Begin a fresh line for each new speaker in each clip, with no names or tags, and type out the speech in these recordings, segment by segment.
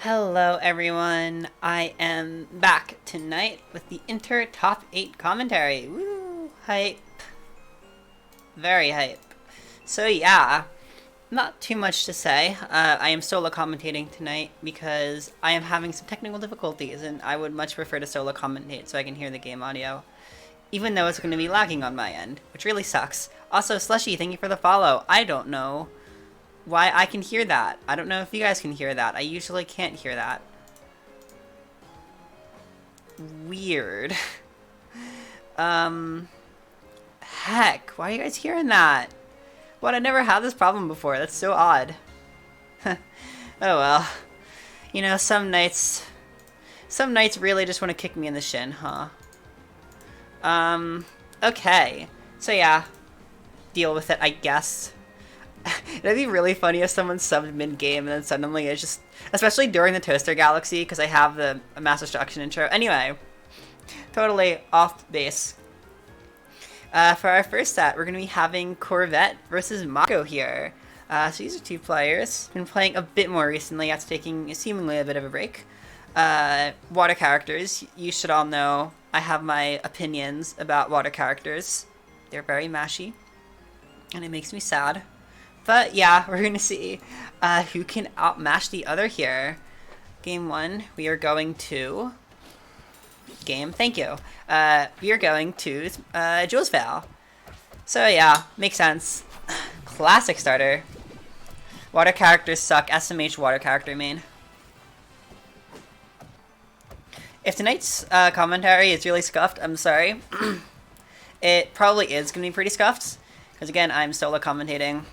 Hello everyone, I am back tonight with the Inter Top 8 commentary. Woo! Hype. Very hype. So yeah, not too much to say. I am solo commentating tonight because I am having some technical difficulties and I would much prefer to solo commentate so I can hear the game audio. Even though it's going to be lagging on my end, which really sucks. Also, Slushy, thank you for the follow. I don't know why I can hear that. I don't know if you guys can hear that. I usually can't hear that. Weird. Heck, why are you guys hearing that? What, I never had this problem before. That's so odd. Oh well. You know, some nights really just want to kick me in the shin, huh? Okay. So yeah, deal with it, I guess. It'd be really funny if someone subbed mid-game and then suddenly it's just... Especially during the Toaster Galaxy, because I have the Mass Destruction intro. Anyway, totally off base. For our first set, we're going to be having Corpsvette versus Maqo here. So these are two players. Been playing a bit more recently after taking seemingly a bit of a break. Water characters. You should all know I have my opinions about water characters. They're very mashy, and it makes me sad. But yeah, we're going to see who can outmatch the other here. Game one, we are going to... Thank you. We are going to Jules Vale. So yeah, makes sense. Classic starter. Water characters suck. SMH water character main. If tonight's commentary is really scuffed, I'm sorry. It probably is going to be pretty scuffed. Because again, I'm solo commentating.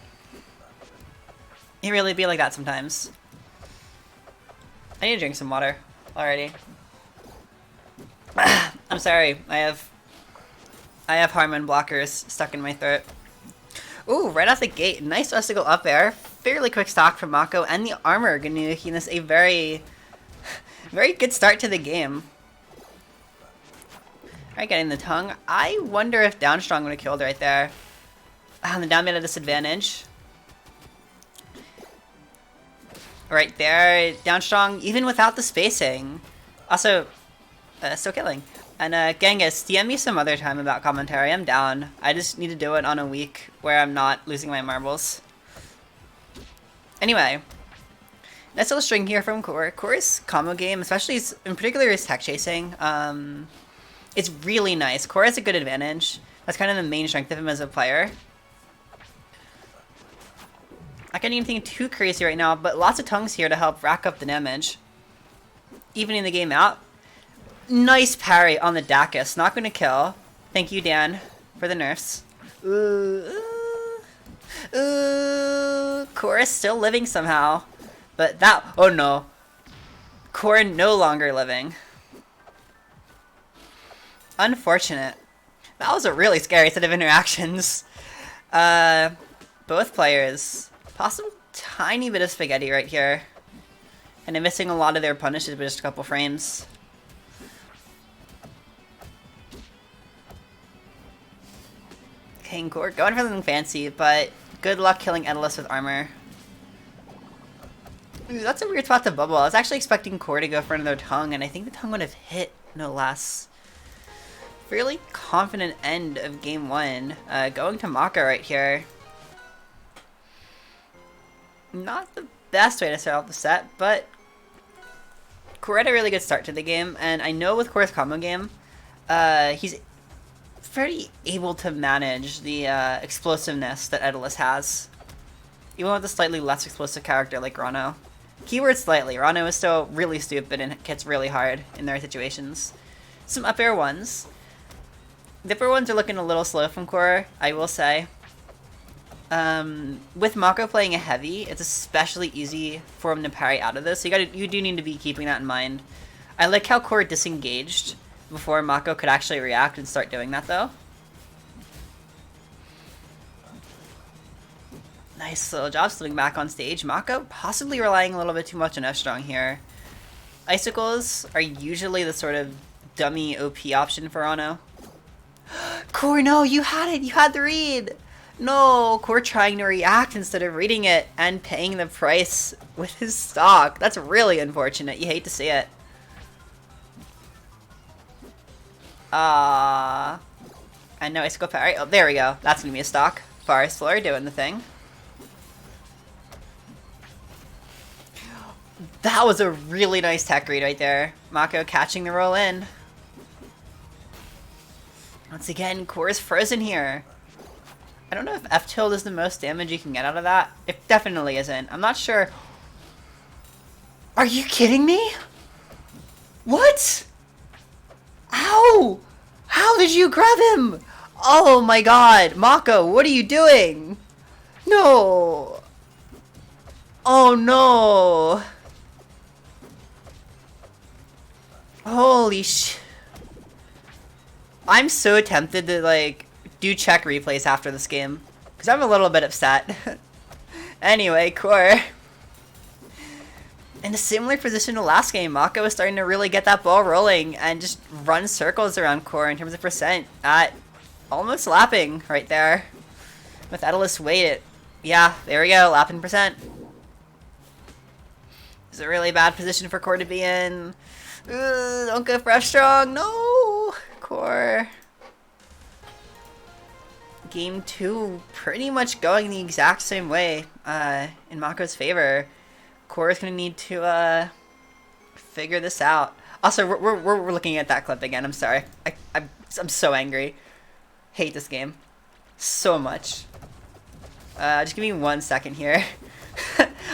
It really be like that sometimes. I need to drink some water already. I'm sorry. I have hormone blockers stuck in my throat. Ooh, right off the gate, nice Esticle up air. Fairly quick stock from Maqo, and the armor going to give us a very good start to the game. Alright, getting the tongue. I wonder if Downstrong would have killed right there. The down made a disadvantage. Right there, Downstrong, even without the spacing. Also, still killing. And Genghis, DM me some other time about commentary. I'm down. I just need to do it on a week where I'm not losing my marbles. Anyway, nice little string here from Core. Core's combo game, especially in particular his tech chasing, it's really nice. Core has a good advantage. That's kind of the main strength of him as a player. Not getting anything too crazy right now, but lots of tongues here to help rack up the damage. Evening the game out. Nice parry on the Dacus. Not going to kill. Thank you, Dan, for the nerfs. Core is still living somehow. But that... Oh no. Core no longer living. Unfortunate. That was a really scary set of interactions. Both players... Possible tiny bit of spaghetti right here. And I'm missing a lot of their punishes with just a couple frames. King Core going for something fancy, but good luck killing Edalus with armor. Ooh, that's a weird spot to bubble. I was actually expecting Core to go for another tongue, and I think the tongue would have hit, no less. Fairly confident end of game one. Going to Maqo right here. Not the best way to start off the set, but Core had a really good start to the game, and I know with Core's combo game, he's very able to manage the explosiveness that Edalus has, even with a slightly less explosive character like Rano. Keyword slightly. Rano is still really stupid and hits really hard in their situations. Some up air ones. The up air ones are looking a little slow from Core, I will say. With Maqo playing a heavy, it's especially easy for him to parry out of this, so you do need to be keeping that in mind. I like how Core disengaged before Maqo could actually react and start doing that, though. Nice little job slipping back on stage. Maqo possibly relying a little bit too much on F-Strong here. Icicles are usually the sort of dummy OP option for Ono. Core, no, you had it! You had the read! No, Core trying to react instead of reading it and paying the price with his stock. That's really unfortunate. You hate to see it. And no icicle parry. Oh, there we go. That's gonna be a stock. Forest Floor doing the thing. That was a really nice tech read right there. Maqo catching the roll in. Once again, Core is frozen here. I don't know if F tilt is the most damage you can get out of that. It definitely isn't. I'm not sure. Are you kidding me? What? Ow! How did you grab him? Oh my god. Maqo, what are you doing? No. Oh no. Holy sh... I'm so tempted to, like, do check replays after this game. Because I'm a little bit upset. Anyway, Core. In a similar position to last game, Maqo is starting to really get that ball rolling and just run circles around Core in terms of percent at almost lapping right there. With Edelus weight, yeah, there we go, lapping percent. It's a really bad position for Core to be in. Don't go for F strong, no! Core. Game 2 pretty much going the exact same way in Maqo's favor. Core is going to need to figure this out. Also, we're looking at that clip again. I'm sorry. I'm so angry. Hate this game so much. Just give me 1 second here.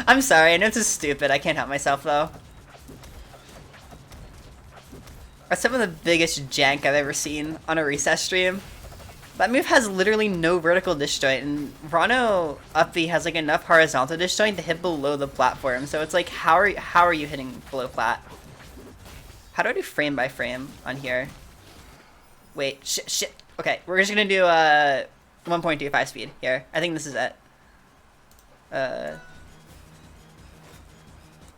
I'm sorry. I know this is stupid. I can't help myself though. That's some of the biggest jank I've ever seen on a recess stream. That move has literally no vertical disjoint, and Rano up B has like enough horizontal disjoint to hit below the platform. So it's like, how are you hitting below flat? How do I do frame by frame on here? Wait, shit. Okay, we're just gonna do 1.25 speed here. I think this is it.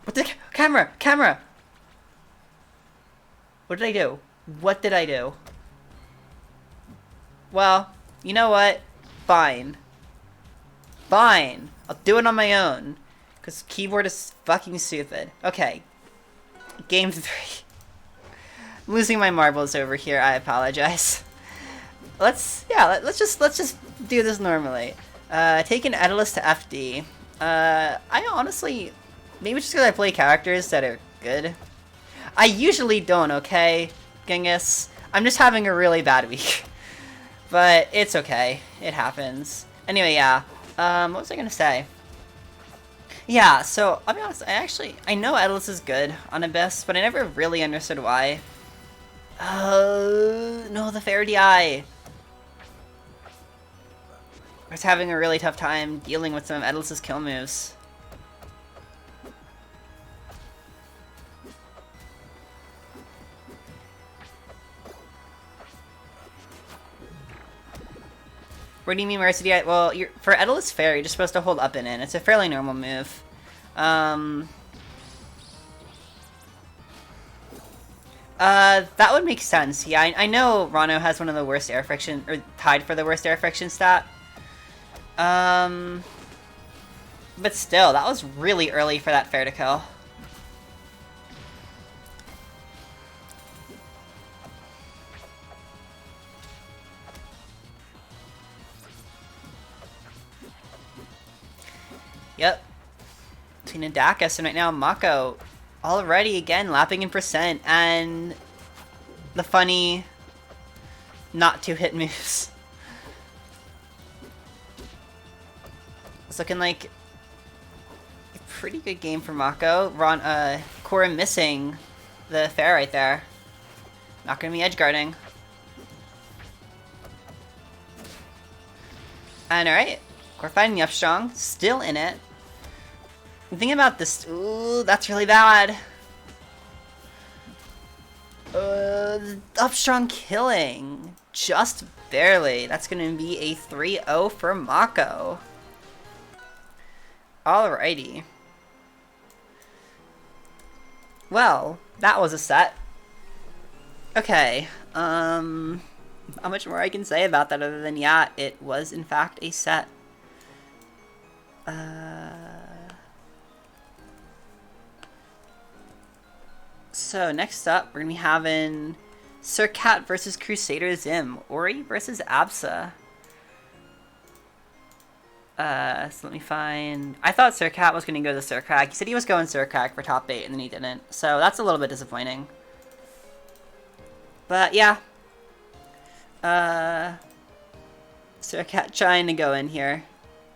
What the camera? What did I do? What did I do? Well, you know what? Fine. Fine. I'll do it on my own. Because keyboard is fucking stupid. Okay. Game 3. I'm losing my marbles over here. I apologize. Let's just do this normally. Take an Edelus to FD. I honestly... Maybe just because I play characters that are good. I usually don't, okay, Genghis? I'm just having a really bad week. But it's okay. It happens. Anyway, yeah. What was I gonna say? Yeah, so, I'll be honest, I know Edelus is good on Abyss, but I never really understood why. No, the Fair DI. I was having a really tough time dealing with some of Edelus's kill moves. What do you mean Mercy DI? Well, for Edelus Fair, you're just supposed to hold up and in. It's a fairly normal move. That would make sense. Yeah, I know Rano has one of the worst air friction, or tied for the worst air friction stat. But still, that was really early for that Fair to kill. Yep. Tina Dakas, and right now Maqo already again lapping in percent, and the funny not to hit moves. It's looking like a pretty good game for Maqo. Cora missing the Fair right there. Not gonna be edge guarding. And alright, Core fighting the up strong, still in it. The thing about this, ooh, that's really bad. Up strong killing, just barely. That's gonna be a 3-0 for Maqo. Alrighty. Well, that was a set. Okay, Not much more I can say about that other than, yeah, it was in fact a set. So next up, we're going to be having Sircat versus Crusaderzim. Ori versus Absa. So let me find... I thought Sircat was going to go to Sircat. He said he was going Sircat for top 8, and then he didn't. So that's a little bit disappointing. But yeah. Sircat trying to go in here.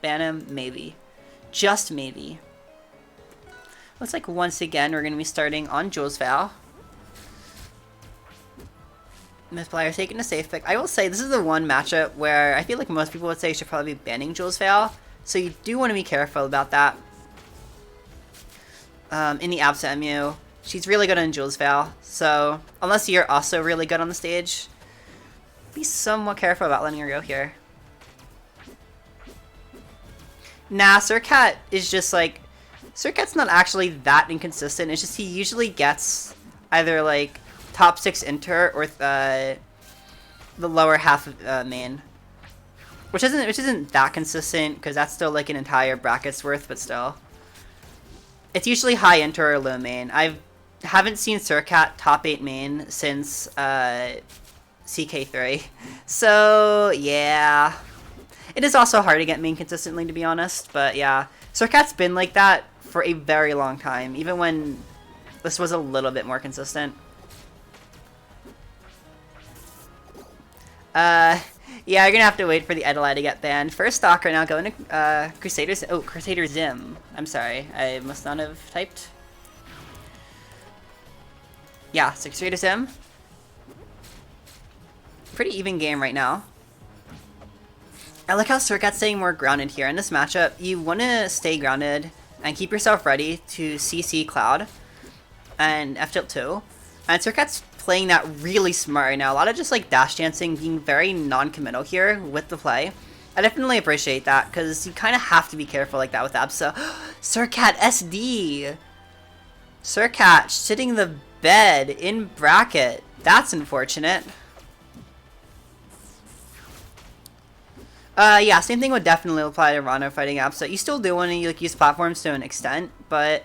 Ban him? Maybe. Just maybe. Looks like once again we're going to be starting on Jules Val. This player taking a safe pick. I will say this is the one matchup where I feel like most people would say you should probably be banning Jules Val. So you do want to be careful about that. In the Absa MU, she's really good on Jules Val. So unless you're also really good on the stage, be somewhat careful about letting her go here. Nah, Sircat is just like... Sircat's not actually that inconsistent. It's just he usually gets either like top 6 inter or the lower half of main, which isn't that consistent because that's still like an entire bracket's worth, but still, it's usually high inter or low main. I haven't seen Sircat top 8 main since CK3, so yeah, it is also hard to get main consistently, to be honest. But yeah, Sircat's been like that for a very long time, even when this was a little bit more consistent. Yeah, you're gonna have to wait for the Idolite to get banned. First stock right now going to Crusaderzim. I'm sorry, I must not have typed. Yeah, so Crusaderzim. Pretty even game right now. I like how Sircat's staying more grounded here. In this matchup, you want to stay grounded and keep yourself ready to CC Cloud and F-Tilt 2. And Sircat's playing that really smart right now. A lot of just like dash dancing, being very non-committal here with the play. I definitely appreciate that because you kind of have to be careful like that with Absa. Sircat SD! Sircat sitting the bed in bracket. That's unfortunate. Yeah, same thing would definitely apply to Rana fighting Absa. You still do want to like use platforms to an extent, but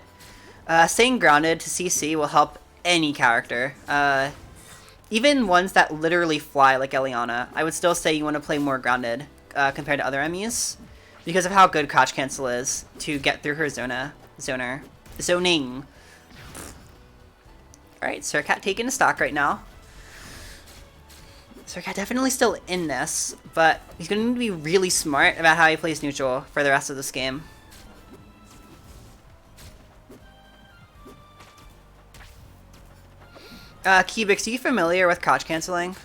staying grounded to CC will help any character. Even ones that literally fly like Eliana, I would still say you want to play more grounded compared to other MEs because of how good Crouch Cancel is to get through her zoning. Alright, Sircat taking a stock right now. Sircat definitely still in this, but he's going to be really smart about how he plays neutral for the rest of this game. Cubix, are you familiar with crouch canceling?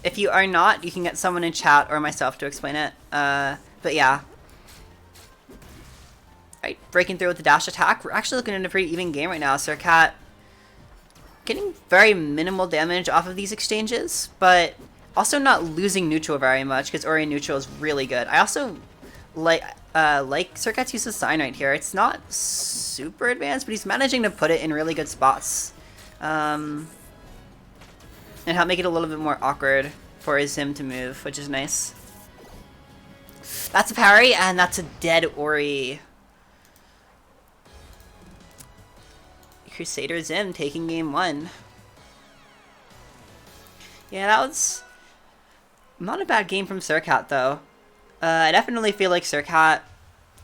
If you are not, you can get someone in chat or myself to explain it. But yeah. Alright, breaking through with the dash attack. We're actually looking at a pretty even game right now. Sircat getting very minimal damage off of these exchanges, but also not losing neutral very much because Ori neutral is really good. I also like Sircat's use of sign right here. It's not super advanced, but he's managing to put it in really good spots. And help make it a little bit more awkward for him to move, which is nice. That's a parry, and that's a dead Ori. Crusaderzim taking game 1. Yeah, that was not a bad game from Sircat, though. I definitely feel like Sircat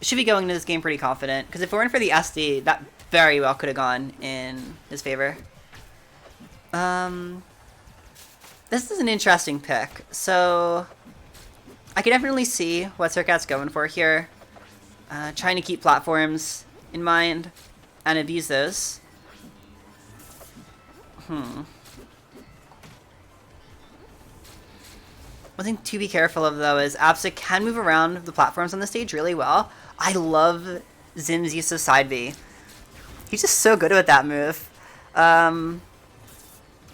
should be going into this game pretty confident, because if it weren't for the SD, that very well could have gone in his favor. This is an interesting pick. So I can definitely see what Sircat's going for here. Trying to keep platforms in mind and abuse those. One thing to be careful of, though, is Absa can move around the platforms on the stage really well. I love Zim's use of side B. He's just so good with that move.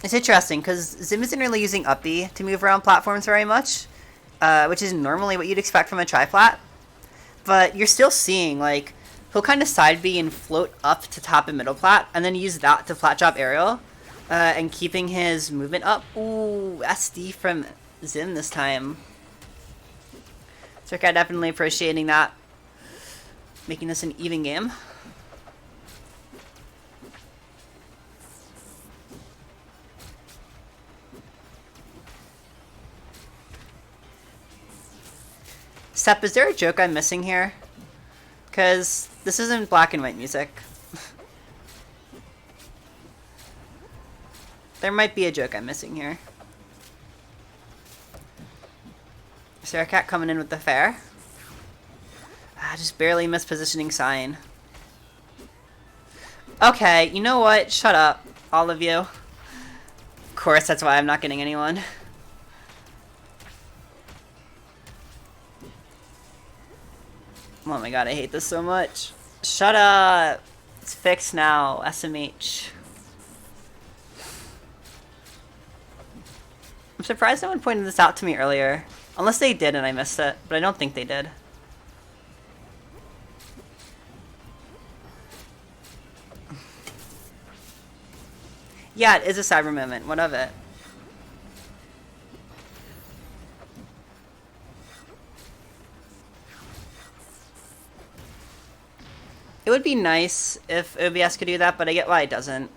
It's interesting, because Zim isn't really using up B to move around platforms very much, which is normally what you'd expect from a tri-plat. But you're still seeing, like, he'll kind of side B and float up to top and middle plat, and then use that to flat drop aerial. And keeping his movement up. Ooh, SD from Zim this time. Sircat definitely appreciating that. Making this an even game. Sep, is there a joke I'm missing here? Because this isn't black and white music. There might be a joke I'm missing here. Sircat coming in with the fair. Just barely missed positioning sign. Okay, you know what? Shut up, all of you. Of course, that's why I'm not getting anyone. Oh my god, I hate this so much. Shut up! It's fixed now, SMH. I'm surprised no one pointed this out to me earlier. Unless they did and I missed it, but I don't think they did. Yeah, it is a cyber moment. What of it? It would be nice if OBS could do that, but I get why it doesn't.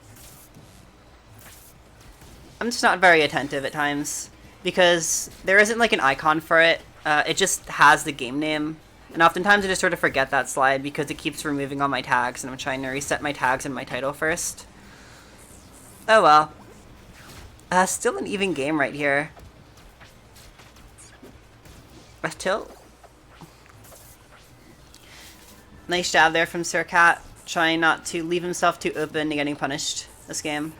I'm just not very attentive at times, because there isn't like an icon for it. It just has the game name, and oftentimes I just sort of forget that slide because it keeps removing all my tags, and I'm trying to reset my tags and my title first. Oh well. Still an even game right here. Left tilt. Nice jab there from Sircat, trying not to leave himself too open to getting punished this game.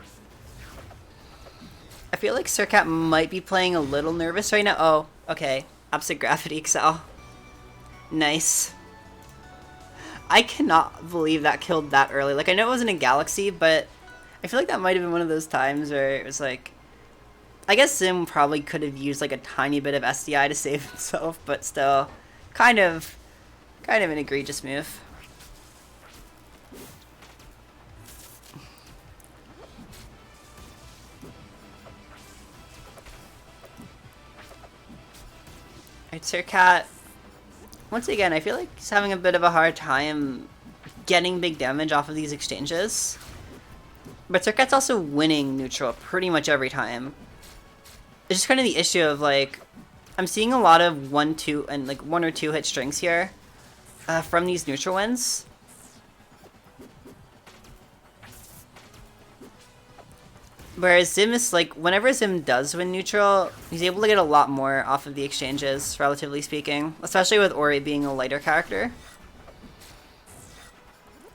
I feel like Sircat might be playing a little nervous right now. Oh, okay. Opposite gravity Excel. Nice. I cannot believe that killed that early. Like, I know it wasn't a Galaxy, but I feel like that might have been one of those times where it was like... I guess Zim probably could have used like a tiny bit of SDI to save himself, but still, kind of an egregious move. Alright, Sircat. Once again, I feel like he's having a bit of a hard time getting big damage off of these exchanges. But Sircat's also winning neutral pretty much every time. It's just kind of the issue of, like, I'm seeing a lot of 1, 2, and, like, 1 or 2 hit strings here from these neutral wins. Whereas Zim is, like, whenever Zim does win neutral, he's able to get a lot more off of the exchanges, relatively speaking. Especially with Ori being a lighter character.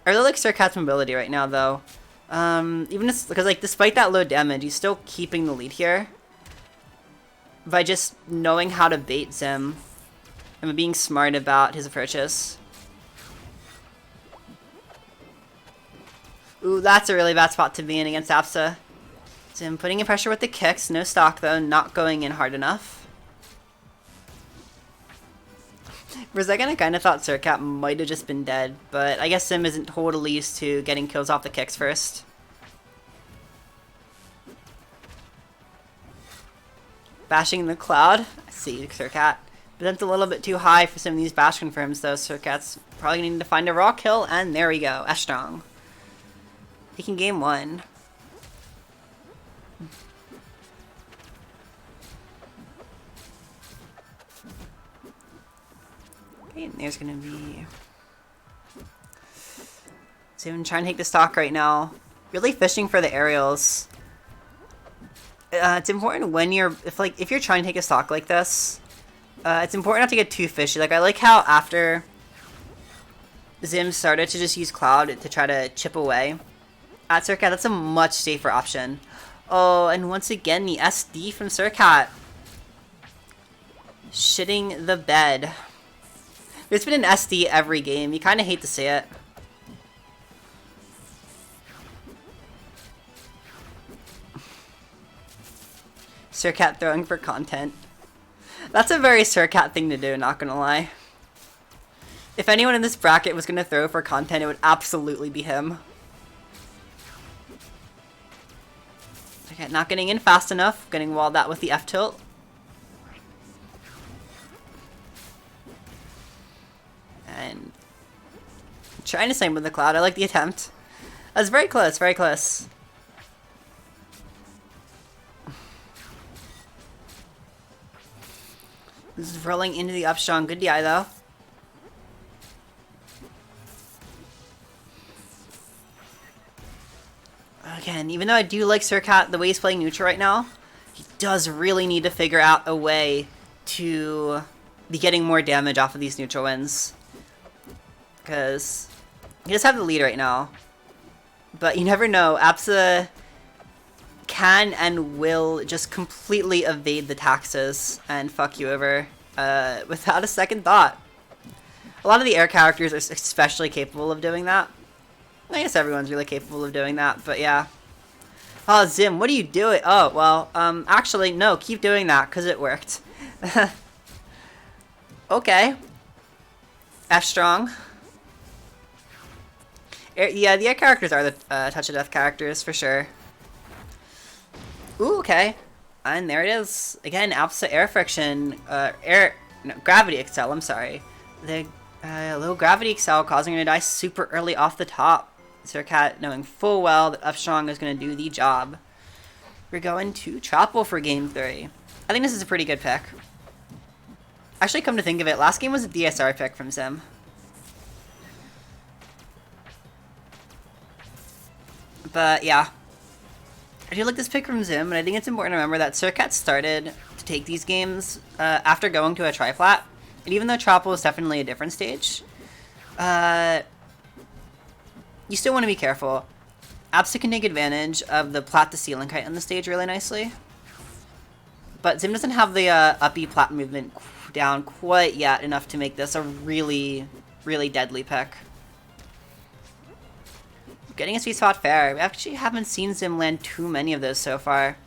I really like Sircat's mobility right now, though. Even because, like, despite that low damage, he's still keeping the lead here. By just knowing how to bait Zim and being smart about his approaches. Ooh, that's a really bad spot to be in against Apsa. Zim putting in pressure with the kicks, no stock though, not going in hard enough. For a second I kinda thought Sircat might have just been dead, but I guess Zim isn't totally used to getting kills off the kicks first. Bashing the cloud. I see Sircat. But that's a little bit too high for some of these bash confirms though. Sircat's probably gonna need to find a raw kill, and there we go. Strong. Taking game 1. Okay, and there's gonna be... So I'm trying to take the stock right now. Really fishing for the aerials. It's important when you're, if you're trying to take a stock like this, it's important not to get too fishy. Like, I like how after Zim started to just use Cloud to try to chip away at Sircat, that's a much safer option. Oh, and once again, the SD from Sircat. Shitting the bed. There's been an SD every game. You kind of hate to see it. Sircat throwing for content. That's a very Sircat thing to do, not gonna lie. If anyone in this bracket was gonna throw for content, it would absolutely be him. Okay, not getting in fast enough. Getting walled out with the F tilt. And trying to same with the cloud. I like the attempt. That's very close, very close. This is rolling into the up strong. Good DI though. Again, even though I do like Sircat, the way he's playing neutral right now, he does really need to figure out a way to be getting more damage off of these neutral wins. Because he does have the lead right now. But you never know. Absa can and will just completely evade the taxes and fuck you over without a second thought. A lot of the air characters are especially capable of doing that. I guess everyone's really capable of doing that, but yeah. Oh, Zim, what are you doing? Oh, well, actually, no, keep doing that, because it worked. Okay. F-strong. Yeah, the air characters are the Touch of Death characters, for sure. Ooh, okay. And there it is. Again, Absa air friction. Gravity excel, I'm sorry. The low gravity excel causing her to die super early off the top. Sircat knowing full well that F-strong is going to do the job. We're going to Trapple for game 3. I think this is a pretty good pick. Actually, come to think of it, last game was a DSR pick from Zim. But yeah. I do like this pick from Zim, and I think it's important to remember that Sircat started to take these games after going to a tri-plat. And even though Trapple is definitely a different stage, you still want to be careful. Absa can take advantage of the plat to ceiling kite on the stage really nicely. But Zim doesn't have the up E plat movement down quite yet enough to make this a really, really deadly pick. Getting a sweet spot fair. We actually haven't seen Zim land too many of those so far.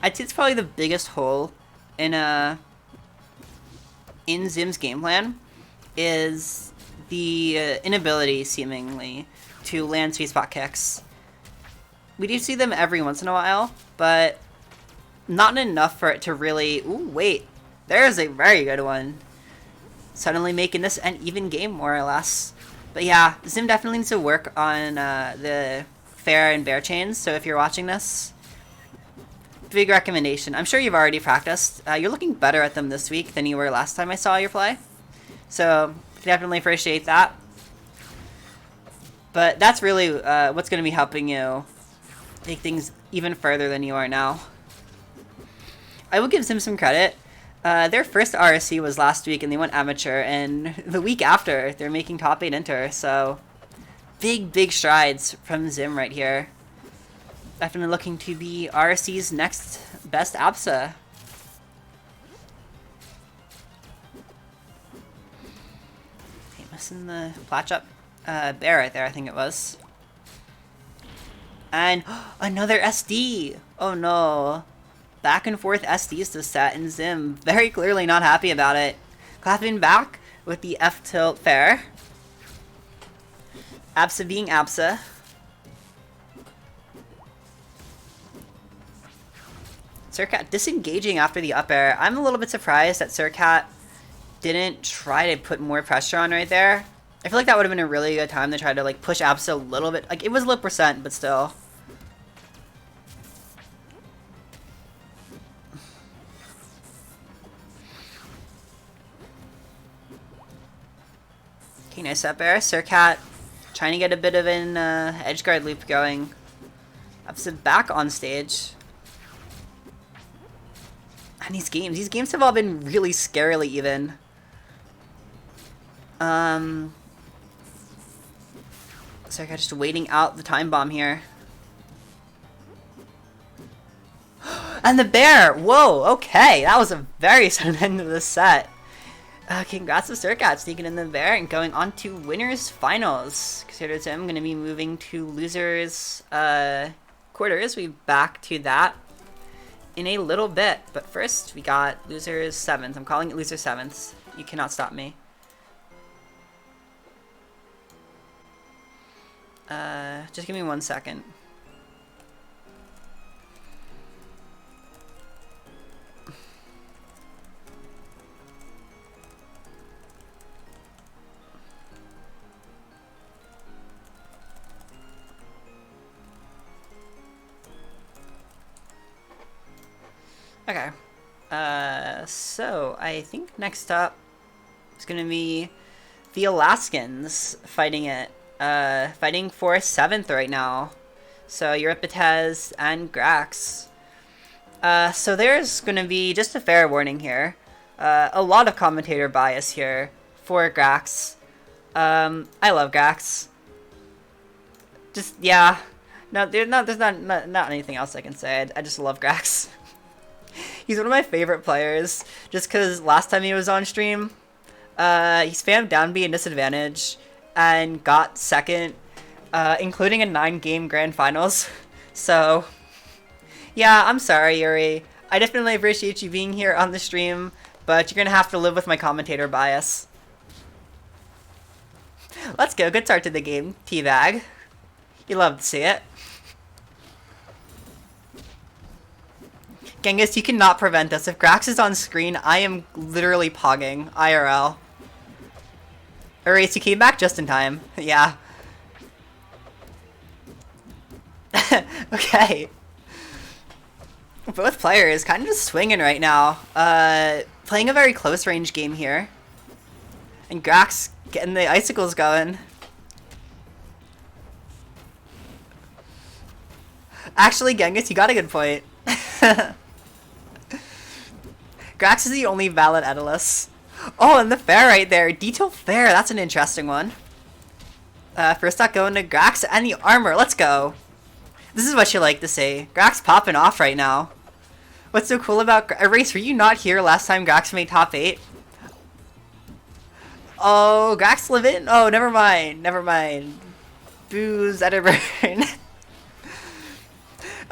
I'd say it's probably the biggest hole in Zim's game plan is the inability, seemingly, to land sweet spot kicks. We do see them every once in a while, but not enough for it to really... Ooh, wait. There's a very good one. Suddenly making this an even game, more or less. But yeah, Zim definitely needs to work on the fair and bear chains, so if you're watching this, big recommendation. I'm sure you've already practiced. You're looking better at them this week than you were last time I saw your play. So, definitely appreciate that. But that's really what's going to be helping you take things even further than you are now. I will give Zim some credit. Their first RSC was last week and they went amateur, and the week after they're making top 8 inter, so big strides from Zim right here. Definitely looking to be RSC's next best Absa. Okay, missing the platch up bear right there, I think it was. And another SD! Oh no. Back and forth SDs to set, and Zim very clearly not happy about it. Clapping back with the F tilt fair. Absa being Absa. Sircat disengaging after the up air. I'm a little bit surprised that Sircat didn't try to put more pressure on right there. I feel like that would have been a really good time to try to like push Absa a little bit. Like, it was low percent, but still. Okay, nice up air. Sircat trying to get a bit of an edge guard loop going. Absa back on stage. And these games have all been really scarily even. Sircat just waiting out the time bomb here. And the bear! Whoa, okay. That was a very sudden end of the set. Congrats to Sircat sneaking in the bear and going on to winners finals. Crusaderzim going to be moving to losers quarters. We'll be back to that in a little bit. But first, we got losers 7th. I'm calling it loser 7th. You cannot stop me. Just give me 1 second. Okay. So I think next up is gonna be the Alaskans fighting it. Fighting for 7th right now. So Uripitez and Grax. So there's gonna be just a fair warning here. A lot of commentator bias here for Grax. I love Grax. Just, yeah. No, there's not anything else I can say. I just love Grax. He's one of my favorite players, just because last time he was on stream, he spammed down B and disadvantage, and got 2nd, including a 9-game grand finals. So, yeah, I'm sorry, Yuri. I definitely appreciate you being here on the stream, but you're gonna have to live with my commentator bias. Let's go, good start to the game, Teabag. You love to see it. Genghis, you cannot prevent us. If Grax is on screen, I am literally pogging. IRL. Erase, you came back just in time. Yeah. Okay. Both players kind of just swinging right now. Playing a very close range game here. And Grax getting the icicles going. Actually, Genghis, you got a good point. Grax is the only valid Edalus. Oh, and the fair right there. Detail fair. That's an interesting one. First up going to Grax and the armor. Let's go. This is what you like to see. Grax popping off right now. What's so cool about Erase? Were you not here last time Grax made top 8? Oh, Grax live in? Oh, never mind. Never mind. Booze at a burn.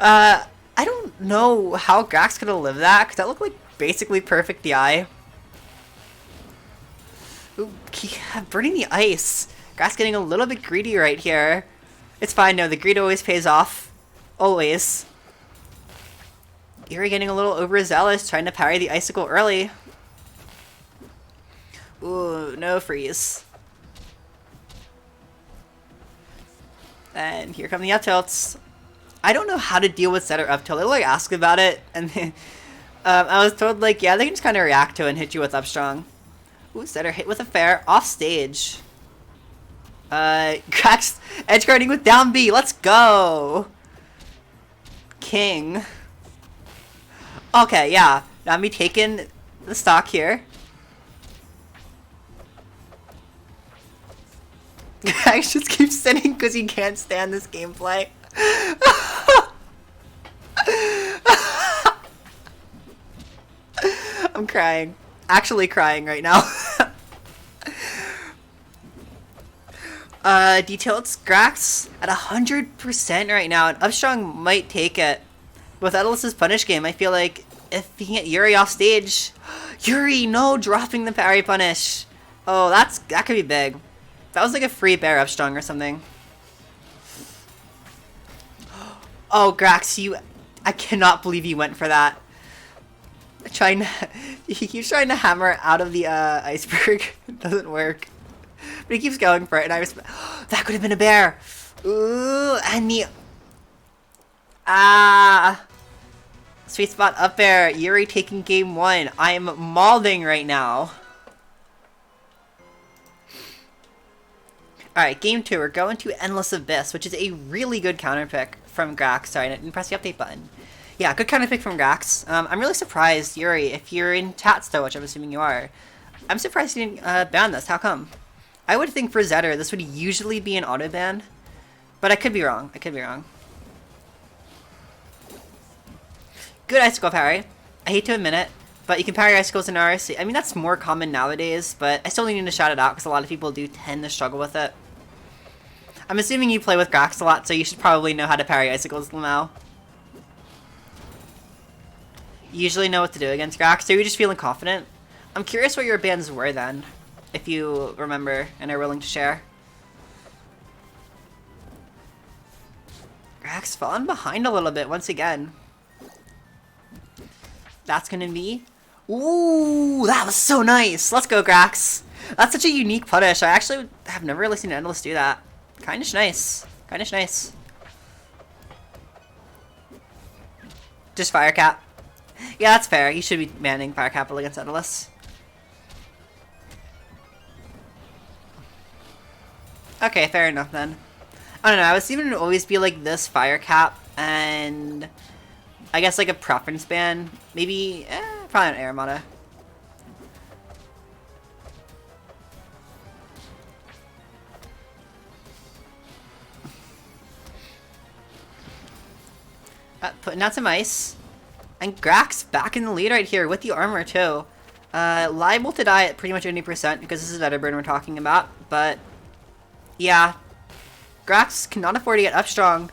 I don't know how Grax could have lived that, because that looked like basically perfect DI. Ooh, burning the ice. Grax getting a little bit greedy right here. It's fine, no, the greed always pays off. Always. Yuri getting a little overzealous, trying to parry the icicle early. Ooh, no freeze. And here come the up tilts. I don't know how to deal with setter up tilt. I like ask about it, and I was told like, yeah, they can just kind of react to it and hit you with up strong. Ooh, setter hit with a fair off stage. Grax edge guarding with down B. Let's go. King. Okay, yeah. Now me taking the stock here. Grax just keeps sitting because he can't stand this gameplay. I'm crying. Actually crying right now. Detailed Grax at 100% right now, and Upstrong might take it. With Edalus's punish game, I feel like if he can get Yuri off stage... Yuri, no! Dropping the parry punish! Oh, that could be big. That was like a free bear Upstrong or something. Oh, Grax, I cannot believe you went for that. He keeps trying to hammer out of the iceberg. It doesn't work. But he keeps going for it, and I respect. That could have been a bear. Ooh, and the sweet spot up there. Yuri taking game 1. I'm mauling right now. Alright, game 2. We're going to Endless Abyss, which is a really good counter pick from Grax. Sorry, I didn't press the update button. Yeah, good counter pick from Grax. I'm really surprised, Yuri, if you're in chat still, which I'm assuming you are. I'm surprised you didn't ban this. How come? I would think for Zetter, this would usually be an auto ban, but I could be wrong. I could be wrong. Good icicle parry. I hate to admit it, but you can parry icicles in RSC. I mean, that's more common nowadays, but I still need to shout it out because a lot of people do tend to struggle with it. I'm assuming you play with Grax a lot, so you should probably know how to parry icicles, Lamau. You usually know what to do against Grax. Are you just feeling confident? I'm curious what your bans were then, if you remember and are willing to share. Grax falling behind a little bit once again. That's gonna be... Ooh, that was so nice! Let's go, Grax! That's such a unique punish. I actually have never really seen Endless do that. Kinda nice. Kinda nice. Just Firecap. Yeah, that's fair. You should be manning Fire Capital against Daedalus. Okay, fair enough then. I don't know, I was even always be like this Fire Cap, and I guess like a preference ban. Maybe, probably an Aramata. Putting out some ice. And Grax back in the lead right here with the armor too. Liable to die at pretty much 80% because this is Veteran we're talking about, but yeah. Grax cannot afford to get up strong.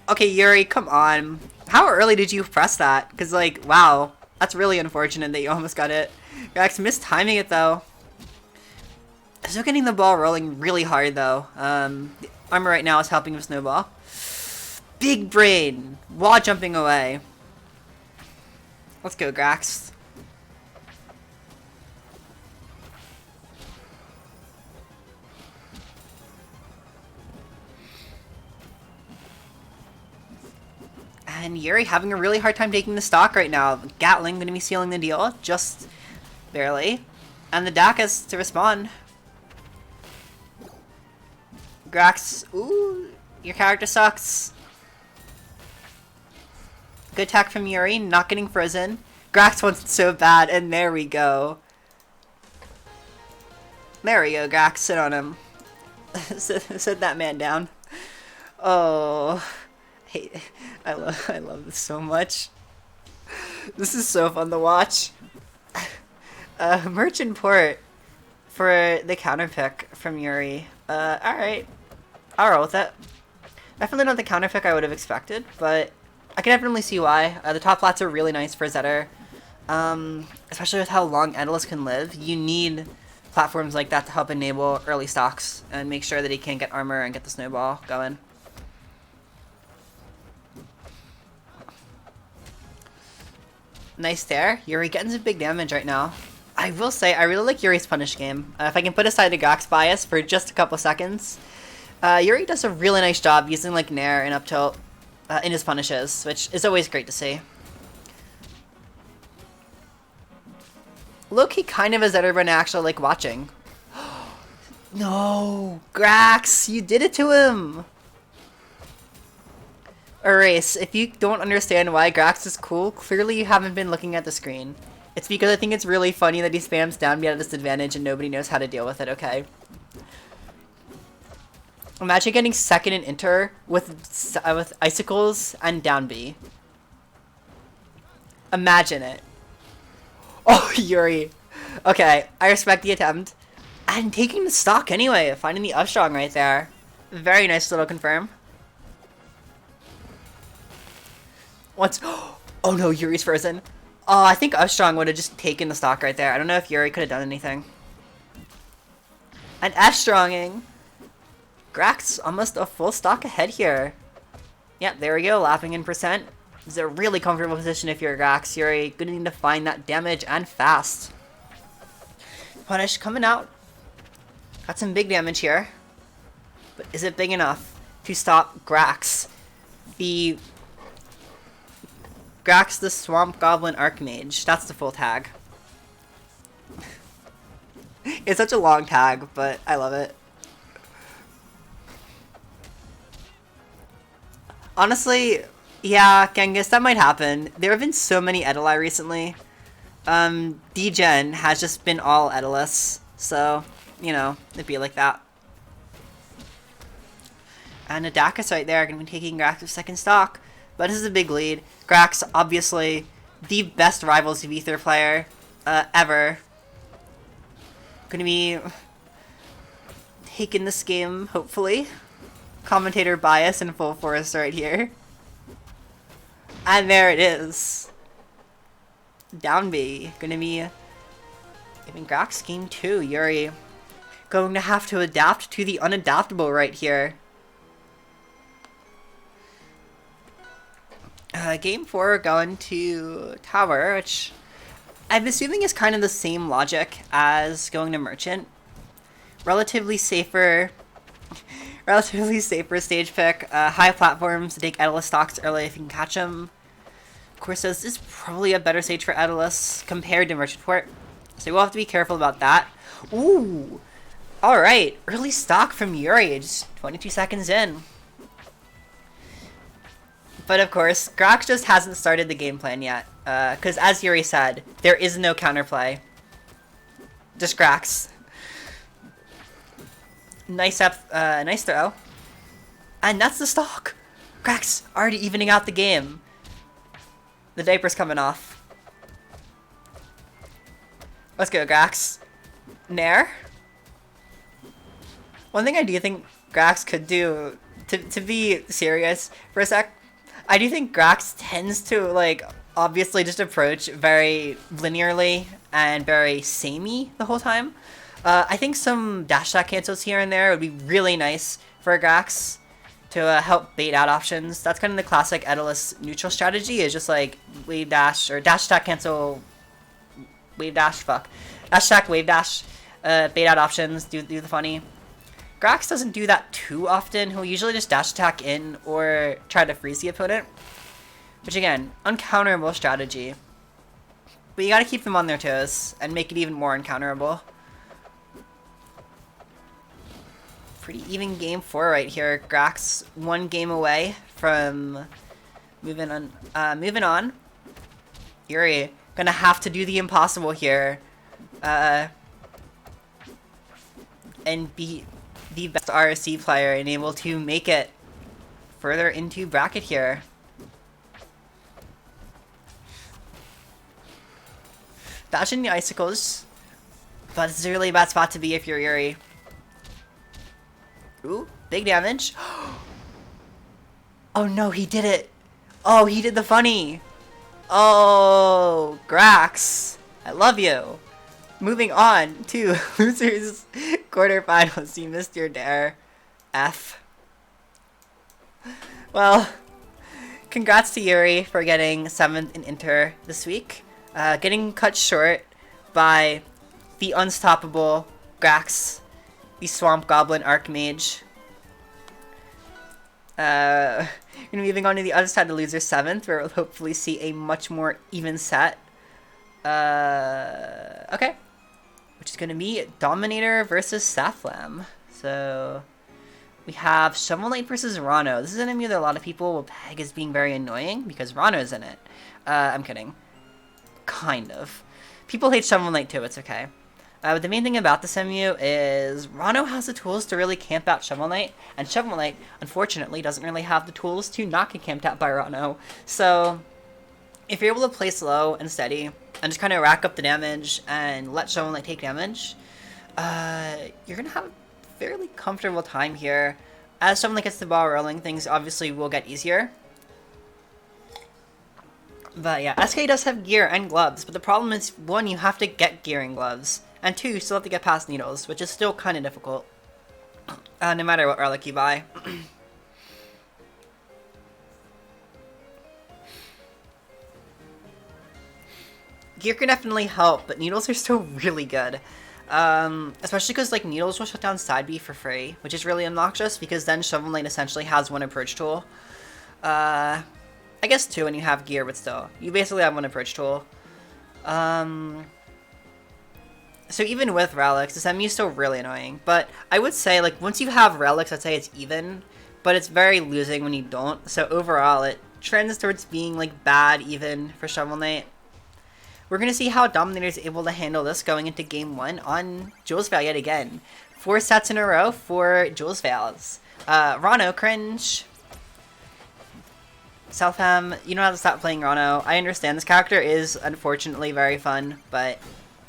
Okay, Yuri, come on. How early did you press that? Because, like, wow. That's really unfortunate that you almost got it. Grax missed timing it, though. Still getting the ball rolling really hard, though. The armor right now is helping with Snowball. Big brain! Wall jumping away. Let's go, Grax. And Yuri having a really hard time taking the stock right now. Gatling going to be sealing the deal, just barely. And the Dakas to respond. Grax, ooh, your character sucks. Good attack from Yuri, not getting frozen. Grax wants it so bad, and there we go. There we go, Grax, sit on him. Sit that man down. Oh... I love this so much. This is so fun to watch. Merchant Port for the counter pick from Yuri. Alright. I'll roll with it. Definitely not the counter pick I would have expected, but I can definitely see why. The top flats are really nice for Zetter. Especially with how long Daedalus can live. You need platforms like that to help enable early stocks and make sure that he can get armor and get the snowball going. Nice there. Yuri getting some big damage right now. I will say, I really like Yuri's punish game. If I can put aside the Grax bias for just a couple seconds, Yuri does a really nice job using like Nair and up tilt in his punishes, which is always great to see. Low-key kind of as everyone actually like watching. No! Grax! You did it to him! Erase, if you don't understand why Grax is cool, clearly you haven't been looking at the screen. It's because I think it's really funny that he spams down B at a disadvantage and nobody knows how to deal with it, okay? Imagine getting second in Inter with Icicles and down B. Imagine it. Oh, Yuri. Okay, I respect the attempt. And taking the stock anyway, finding the upstrong right there. Very nice little confirm. Once, oh no, Yuri's frozen. Oh, I think Upstrong would have just taken the stock right there. I don't know if Yuri could have done anything. And F-stronging. Grax almost a full stock ahead here. Yep, there we go, laughing in percent. This is a really comfortable position if you're Grax. Yuri, gonna need to find that damage and fast. Punish coming out. Got some big damage here. But is it big enough to stop Grax? Grax the Swamp Goblin Archmage. That's the full tag. It's such a long tag, but I love it. Honestly, yeah, Genghis, that might happen. There have been so many Edeli recently. D-Gen has just been all Edilus, so, you know, it'd be like that. And Adakas right there, gonna be taking Grax's second stock. But this is a big lead. Grax, obviously, the best Rivals of Ether player ever. Gonna be taking this game, hopefully. Commentator bias in full force right here. And there it is. Down B. Gonna be giving Grax game 2. Yuri going to have to adapt to the unadaptable right here. Game 4 going to Tower, which I'm assuming is kind of the same logic as going to Merchant. Relatively safer stage pick. High platforms to take Daedalus stocks early if you can catch them. Of course, this is probably a better stage for Aeolus compared to Merchantport, so we'll have to be careful about that. Ooh! Alright, early stock from Yuri, just 22 seconds in. But of course, Grax just hasn't started the game plan yet, because as Yuri said, there is no counterplay. Just Grax. Nice throw. And that's the stock! Grax already evening out the game. The diaper's coming off. Let's go, Grax. Nair? One thing I do think Grax could do, to be serious for a sec, I do think Grax tends to, like, obviously just approach very linearly and very samey the whole time. I think some dash attack cancels here and there would be really nice for Grax to help bait out options. That's kind of the classic Aeolus neutral strategy, is just like wave dash, or dash attack cancel, wave dash, fuck. Dash attack, wave dash, bait out options, do the funny. Grax doesn't do that too often. He'll usually just dash attack in or try to freeze the opponent. Which again, uncounterable strategy. But you gotta keep them on their toes and make it even more uncounterable. Pretty even game 4 right here. Grax one game away from moving on. Yuri gonna have to do the impossible here. And beat the best RSC player and able to make it further into bracket here. Dodging the icicles, but it's a really bad spot to be if you're Yuri. Ooh, big damage. Oh no, he did it. Oh, he did the funny. Oh, Grax, I love you. Moving on to losers quarterfinals. You missed your dare. F. Well, congrats to Yuri for getting 7th in Inter this week. Getting cut short by the unstoppable Grax, the Swamp Goblin Archmage. We're moving on to the other side of the loser 7th, where we'll hopefully see a much more even set. Okay. Which is going to be Dominator versus Salfam. So, we have Shovel Knight versus Rano. This is an enemy that a lot of people will peg as being very annoying, because Rano's in it. I'm kidding. Kind of. People hate Shovel Knight too, it's okay. But the main thing about this MU is Rano has the tools to really camp out Shovel Knight, and Shovel Knight, unfortunately, doesn't really have the tools to not get camped out by Rano. So, if you're able to play slow and steady, and just kind of rack up the damage and let Shovel Knight take damage, you're going to have a fairly comfortable time here. As Shovel Knight gets the ball rolling, things obviously will get easier. But yeah, SK does have gear and gloves, but the problem is, 1, you have to get gear and gloves, and 2, you still have to get past needles, which is still kind of difficult, no matter what relic you buy. Gear can definitely help, but needles are still really good. Especially because like needles will shut down side B for free, which is really obnoxious because then Shovel Knight essentially has 1 approach tool. I guess 2 when you have gear, but still. You basically have 1 approach tool. So even with relics, this enemy is still really annoying. But I would say, like, once you have relics, I'd say it's even. But it's very losing when you don't. So overall, it trends towards being, like, bad even for Shovel Knight. We're going to see how Dominator is able to handle this going into Game 1 on Jules Veil yet again. 4 sets in a row for Jules Veils. Rano, cringe. Salfam, you don't have to stop playing Rano. I understand this character is unfortunately very fun, but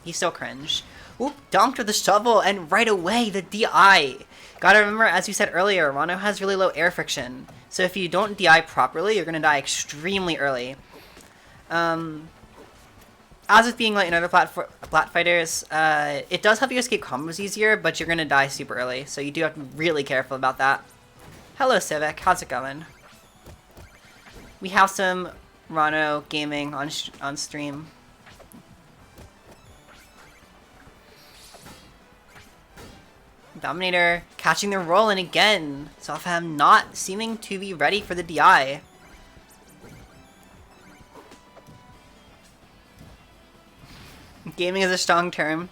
he's still cringe. Oop, donked with the shovel, and right away, the DI. Gotta remember, as you said earlier, Rano has really low air friction. So if you don't DI properly, you're gonna die extremely early. As with being like in other plat fighters, it does help you escape combos easier, but you're gonna die super early, so you do have to be really careful about that. Hello Civic, how's it going? We have some Rano gaming on stream. Dominator catching the roll, and again, Salfam not seeming to be ready for the DI. Gaming is a strong term.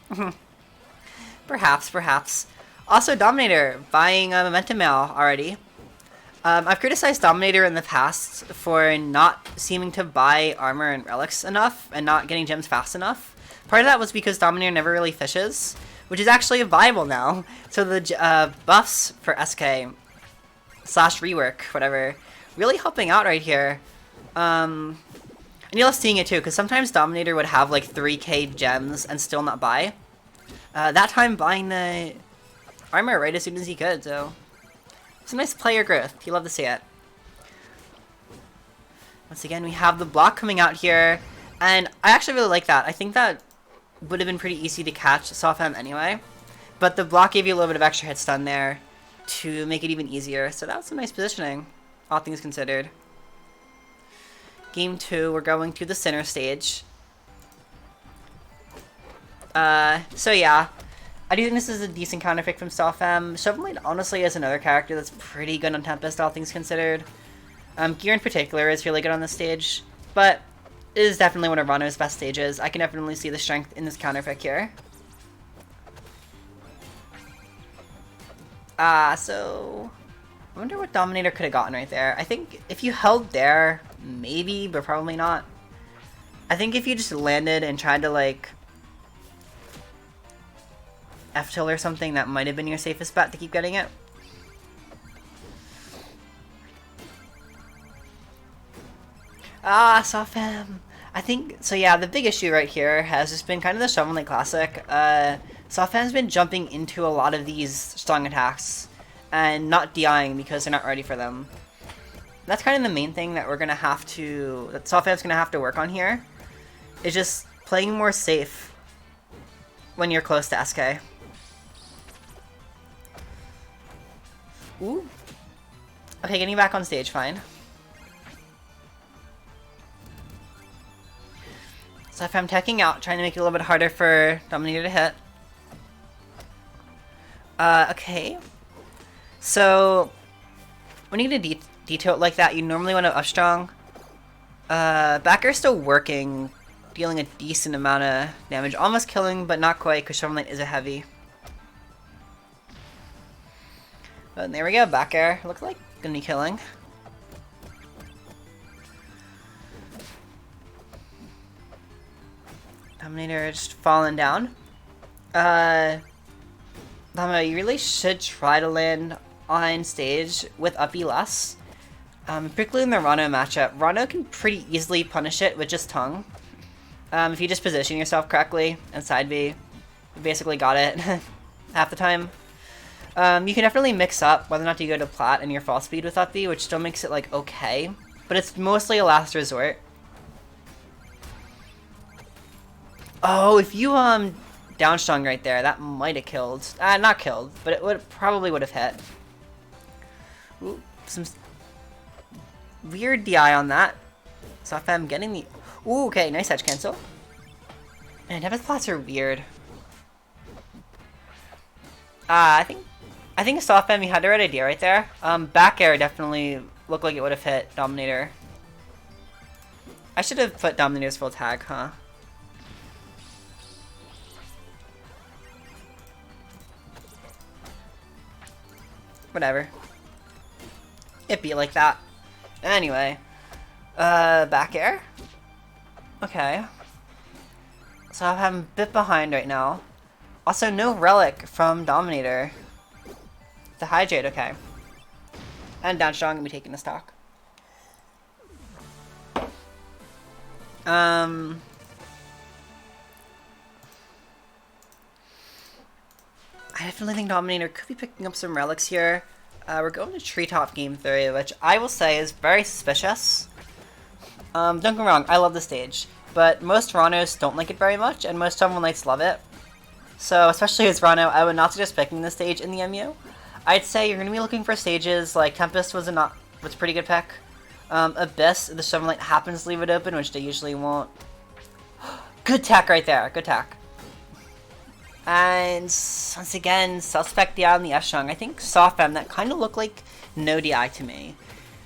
Perhaps, perhaps. Also, Dominator, buying a Momentum Mail already. I've criticized Dominator in the past for not seeming to buy armor and relics enough and not getting gems fast enough. Part of that was because Dominator never really fishes, which is actually viable now. So the buffs for SK / rework, whatever, really helping out right here. And you're seeing it too, because sometimes Dominator would have like 3k gems and still not buy. That time buying the armor right as soon as he could, so it's a nice player growth. You love to see it. Once again, we have the block coming out here, and I actually really like that. I think that would have been pretty easy to catch Salfam anyway, but the block gave you a little bit of extra hit stun there to make it even easier, so that was some nice positioning, all things considered. Game 2, we're going to the center stage. So yeah, I do think this is a decent counter pick from Salfam. Shovelblade honestly is another character that's pretty good on Tempest, all things considered. Gear in particular is really good on this stage, but it is definitely one of Rano's best stages. I can definitely see the strength in this counter pick here. So I wonder what Dominator could have gotten right there. I think if you held there, maybe, but probably not. I think if you just landed and tried to like F-tilt or something, that might have been your safest bet to keep getting it. Salfam. I think, so yeah, the big issue right here has just been kind of the Shovelblade Classic. Salfam's been jumping into a lot of these strong attacks and not DIing because they're not ready for them. That's kind of the main thing that that Salfam's gonna have to work on here, is just playing more safe when you're close to SK. Ooh. Okay, getting back on stage, fine. So if I'm teching out, trying to make it a little bit harder for Dominator to hit. Okay. So, when you get a detail like that, you normally want to up strong. Back air still working, dealing a decent amount of damage. Almost killing, but not quite, because Shovelblade is a heavy. And there we go, back air. Looks like gonna be killing. Dominator just falling down. Domo, you really should try to land on stage with up E less. Particularly in the Rano matchup. Rano can pretty easily punish it with just tongue. If you just position yourself correctly and side B, you basically got it half the time. You can definitely mix up whether or not you go to plat and your fall speed with up B, which still makes it like okay, but it's mostly a last resort. Oh, if you down strong right there, that might have killed. Not killed, but it probably would have hit. Ooh, some weird DI on that. Salfam getting the. Ooh, okay, nice edge cancel. And Tempest plots are weird. I think Salfam, you had the right idea right there. Back air definitely looked like it would have hit Dominator. I should have put Dominator's full tag, huh? Whatever. It be like that. Anyway. Back air? Okay. So I'm a bit behind right now. Also, no relic from Dominator. The hydrate, okay. And down strong, gonna be taking the stock. I definitely think Dominator could be picking up some relics here. We're going to Treetop Game 3, which I will say is very suspicious. Don't get me wrong, I love the stage, but most Ranos don't like it very much, and most Shovel Knights love it. So, especially as Rano, I would not suggest picking this stage in the MU. I'd say you're going to be looking for stages like Tempest was a pretty good pick. Abyss, the Shovel Knight happens to leave it open, which they usually won't. Good tech right there, good tech. And once again, suspect DI on the F-Strong. I think Salfam, that kind of looked like no DI to me.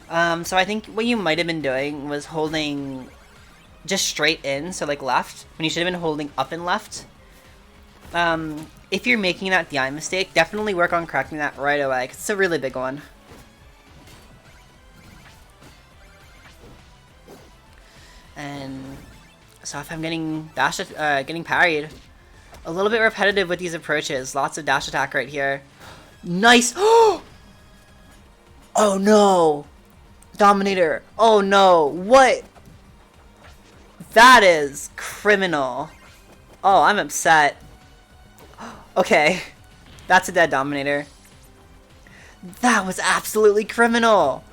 So I think what you might have been doing was holding just straight in, so like left, when you should have been holding up and left. If you're making that DI mistake, definitely work on correcting that right away, 'cause it's a really big one. And so if I'm getting getting parried, a little bit repetitive with these approaches. Lots of dash attack right here. Nice! Oh no! Dominator! Oh no! What? That is criminal. Oh, I'm upset. Okay. That's a dead Dominator. That was absolutely criminal!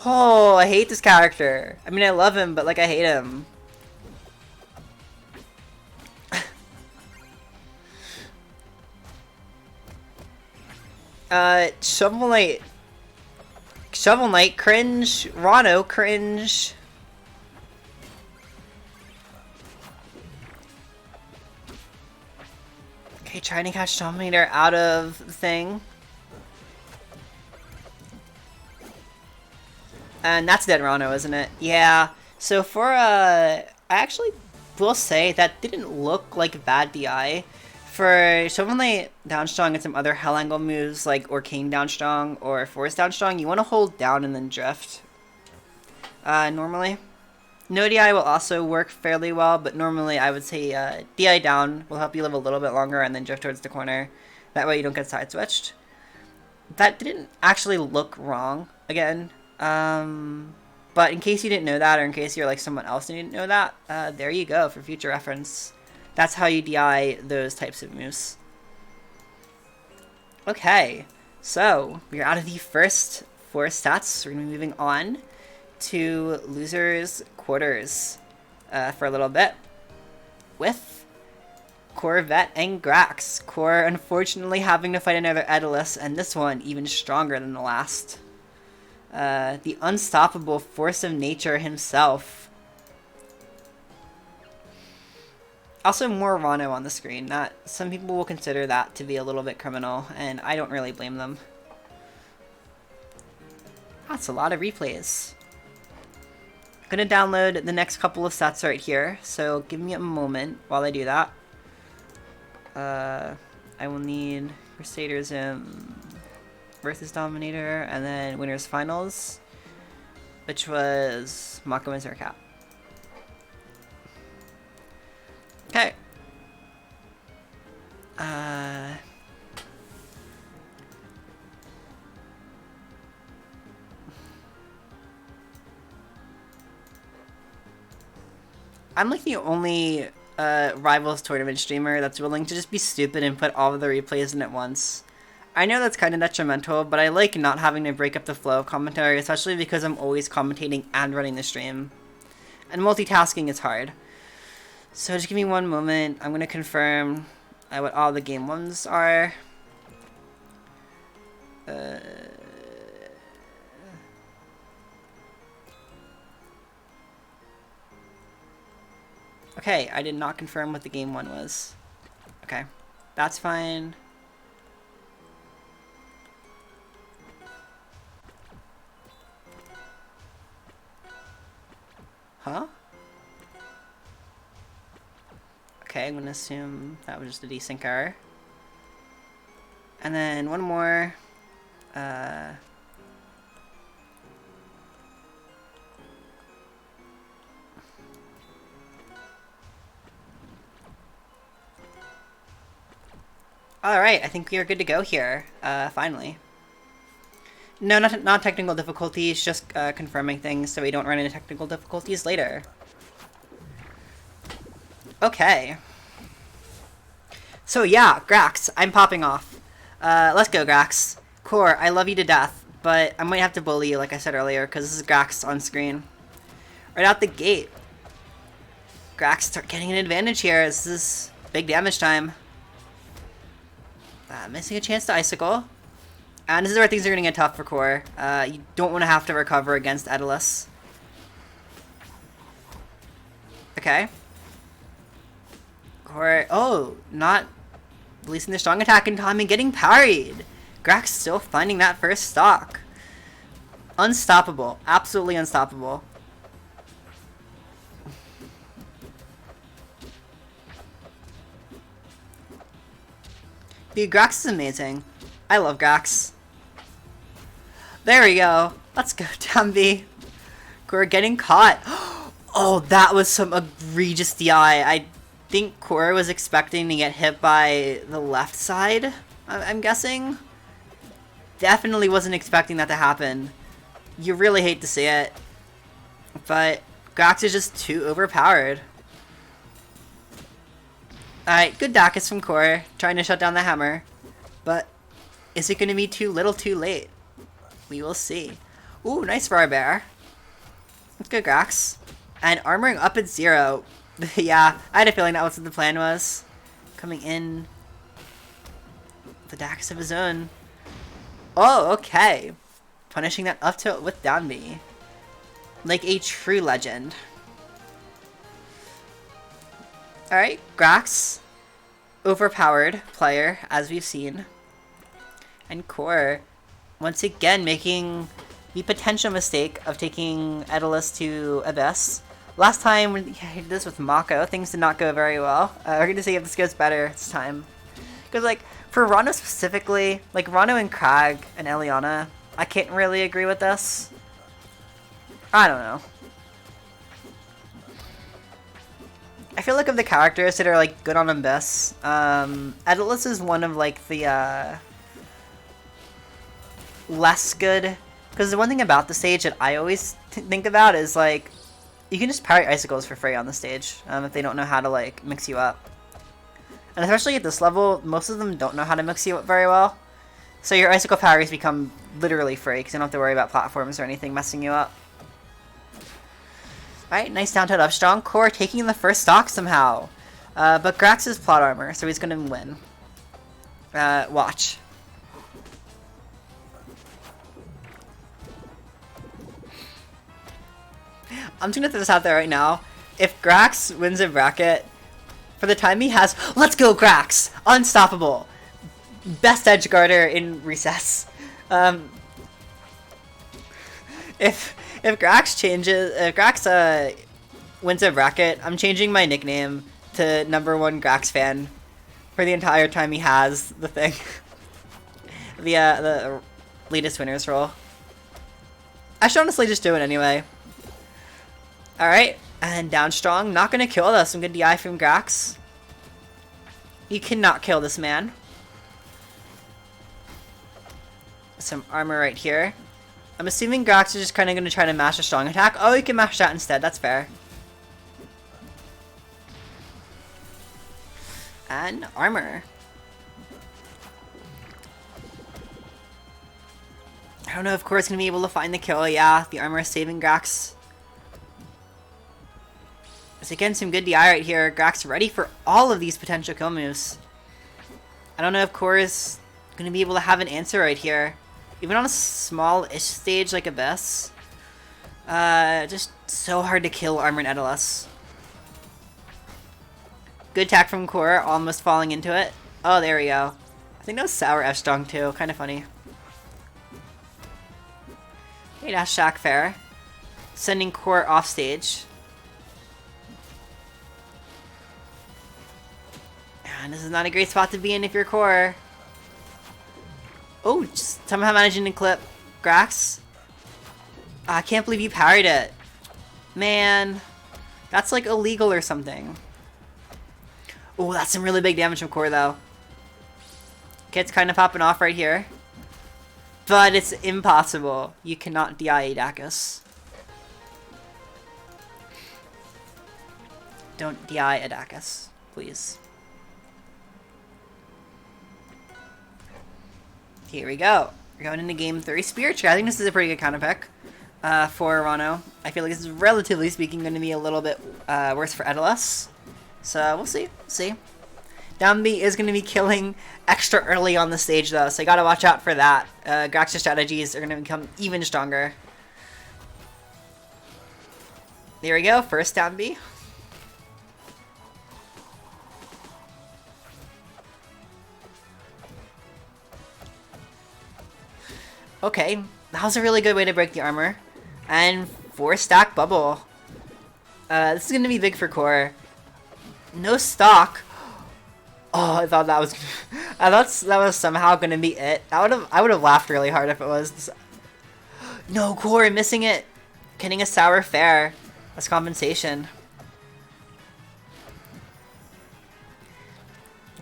Oh, I hate this character. I mean, I love him, but like, I hate him. Shovel Knight. Shovel Knight, cringe. Rano, cringe. Okay, trying to catch Dominator out of the thing. And that's dead Rano, isn't it? Yeah. So for, I actually will say that didn't look like a bad DI. For Shovel Knight down strong and some other Hell Angle moves like Arcane down strong or Force down strong, you want to hold down and then drift. Normally. No DI will also work fairly well, but normally I would say DI down will help you live a little bit longer and then drift towards the corner. That way you don't get side switched. That didn't actually look wrong, again. But in case you didn't know that, or in case you're like someone else and you didn't know that, there you go for future reference. That's how you DI those types of moves. Okay, so we're out of the first 4 stats. We're going to be moving on to losers' quarters for a little bit with Corpsvette and Grax. Cor unfortunately having to fight another Daedalus, and this one even stronger than the last. The unstoppable force of nature himself. Also, more Rano on the screen. Some people will consider that to be a little bit criminal, and I don't really blame them. That's a lot of replays. I'm gonna download the next couple of sets right here, so give me a moment while I do that. I will need Crusaderzim versus Dominator, and then Winners Finals, which was Maqo and Sircat. Okay. I'm like the only Rivals tournament streamer that's willing to just be stupid and put all of the replays in at once. I know that's kind of detrimental, but I like not having to break up the flow of commentary, especially because I'm always commentating and running the stream. And multitasking is hard. So just give me one moment. I'm going to confirm what all the game ones are. Okay, I did not confirm what the game one was. Okay, that's fine. Huh? Okay, I'm gonna assume that was just a desync error. And then one more. Alright, I think we are good to go here, finally. No, not technical difficulties, just confirming things so we don't run into technical difficulties later. Okay. So yeah, Grax, I'm popping off. Let's go, Grax. Core, I love you to death, but I might have to bully you, like I said earlier, because this is Grax on screen. Right out the gate. Grax start getting an advantage here. This is big damage time. Missing a chance to Icicle. And this is where things are going to get tough for Core. You don't want to have to recover against Daedalus. Okay. Core, oh, not releasing the strong attack in time and getting parried. Grax still finding that first stock. Unstoppable. Absolutely unstoppable. Dude, Grax is amazing. I love Grax. There we go. Let's go, down B. We're getting caught. Oh, that was some egregious DI. I think Cora was expecting to get hit by the left side, I'm guessing. Definitely wasn't expecting that to happen. You really hate to see it. But Grax is just too overpowered. Alright, good Dacus from Core, trying to shut down the hammer. But is it going to be too little too late? We will see. Ooh, nice Rar Bear. Let's go Grax. And armoring up at 0. Yeah, I had a feeling that was what the plan was. Coming in. The Dacus of his own. Oh, okay. Punishing that up tilt with down B. Like a true legend. Alright, Grax. Overpowered player, as we've seen. And Core, once again, making the potential mistake of taking Edalus to Abyss. Last time when he did this with Maqo, things did not go very well. We're going to see if this goes better this time. Because, like, for Rano specifically, like, Rano and Crag and Eliana, I can't really agree with this. I don't know. I feel like of the characters that are, like, good on Abyss, Edalus is one of, like, the, less good. Because the one thing about the stage that I always think about is, like, you can just parry icicles for free on the stage, if they don't know how to, like, mix you up. And especially at this level, most of them don't know how to mix you up very well. So your icicle parries become literally free, because you don't have to worry about platforms or anything messing you up. Alright, nice down tilt up strong. Core taking the first stock somehow. But Grax is plot armor, so he's gonna win. Watch. I'm just gonna throw this out there right now. If Grax wins a bracket, for the time he has, let's go Grax! Unstoppable! Best edge guarder in Recess. If Grax wins a bracket, I'm changing my nickname to #1 Grax fan for the entire time he has the thing. the latest winners role. I should honestly just do it anyway. Alright, and down strong. Not gonna kill us. Some good DI from Grax. You cannot kill this man. Some armor right here. I'm assuming Grax is just kind of going to try to mash a strong attack. Oh, you can mash that instead. That's fair. And armor. I don't know if Core's going to be able to find the kill. Yeah, the armor is saving Grax. So again, some good DI right here. Grax ready for all of these potential kill moves. I don't know if Core is going to be able to have an answer right here. Even on a small-ish stage like Abyss. Just so hard to kill Armored Edalus. Good attack from Core, almost falling into it. Oh, there we go. I think that was Sour F strong too. Kind of funny. Hey, that's Shaq Fair. Sending Core off stage. And this is not a great spot to be in if you're Core. Oh, just somehow managing to clip Grax. I can't believe you parried it. Man, that's like illegal or something. Oh, that's some really big damage from Core though. Kit's kind of popping off right here. But it's impossible. You cannot DI a Dacus. Don't DI a Dacus, please. Here we go. We're going into game 3. Spirit Tree. I think this is a pretty good counter pick for Rano. I feel like this is, relatively speaking, going to be a little bit worse for Edalus. So we'll see. We'll see. Down B is going to be killing extra early on the stage, though, so you got to watch out for that. Grax's strategies are going to become even stronger. There we go. First down B. Okay, that was a really good way to break the armor. And 4-stack bubble. This is going to be big for Core. No stock. Oh, I thought that was... I thought that was somehow gonna be it. I would have laughed really hard if it was. No, Core missing it. Getting a sour fare. That's compensation.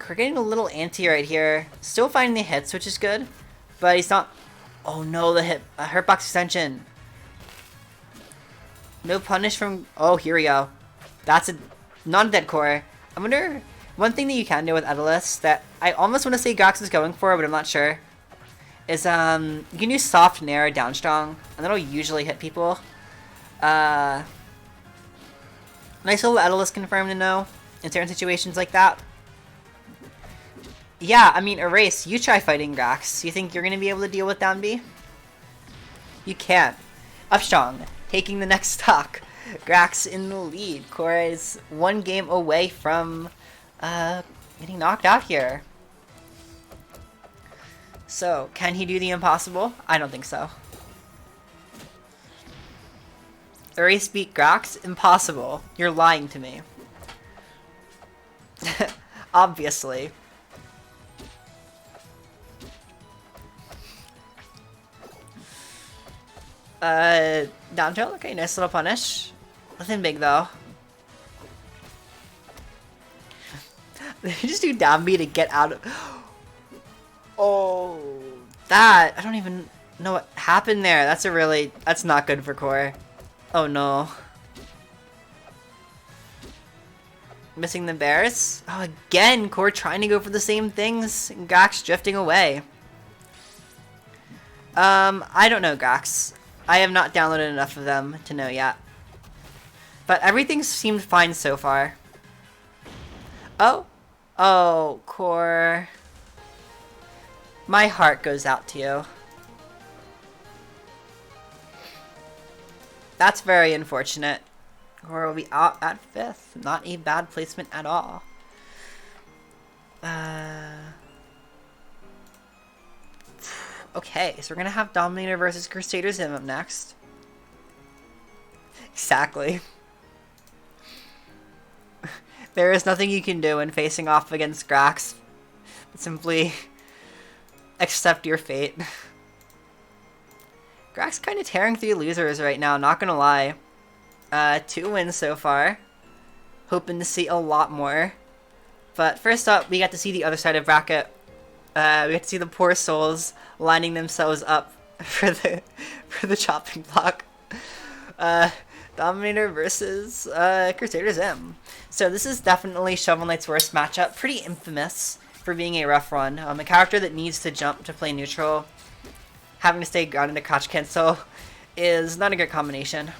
We're getting a little anti right here. Still finding the hits, which is good. But he's not... Oh no, the hurtbox extension. No punish from... Oh, here we go. That's a non-dead core. I wonder... One thing that you can do with Edelus that I almost want to say Grax is going for, but I'm not sure, is you can use soft nair down strong, and that'll usually hit people. Nice little Edelus confirm to know in certain situations like that. Yeah, I mean, Erase, you try fighting Grax. You think you're going to be able to deal with down B? You can't. Up strong, taking the next stock. Grax in the lead. Korra is one game away from getting knocked out here. So, can he do the impossible? I don't think so. Erase beat Grax? Impossible. You're lying to me. Obviously. Down tilt? Okay, nice little punish. Nothing big though. Did you just do down B to get out of... Oh, that... I don't even know what happened there. That's a really... That's not good for Core. Oh no. Missing the bears? Oh, again, Core trying to go for the same things. And Grax drifting away. I don't know, Grax. I have not downloaded enough of them to know yet. But everything seemed fine so far. Oh. Oh, Core. My heart goes out to you. That's very unfortunate. Core will be out at 5th. Not a bad placement at all. Okay, so we're gonna have Dominator versus Crusaderzim up next. Exactly. There is nothing you can do when facing off against Grax. Simply accept your fate. Grax kind of tearing through losers right now, not gonna lie. 2 wins so far. Hoping to see a lot more. But first up, we got to see the other side of bracket. We got to see the poor souls lining themselves up for the chopping block. Dominator versus Crusaderzim. So this is definitely Shovel Knight's worst matchup. Pretty infamous for being a rough one. A character that needs to jump to play neutral, having to stay grounded to crouch cancel, is not a good combination.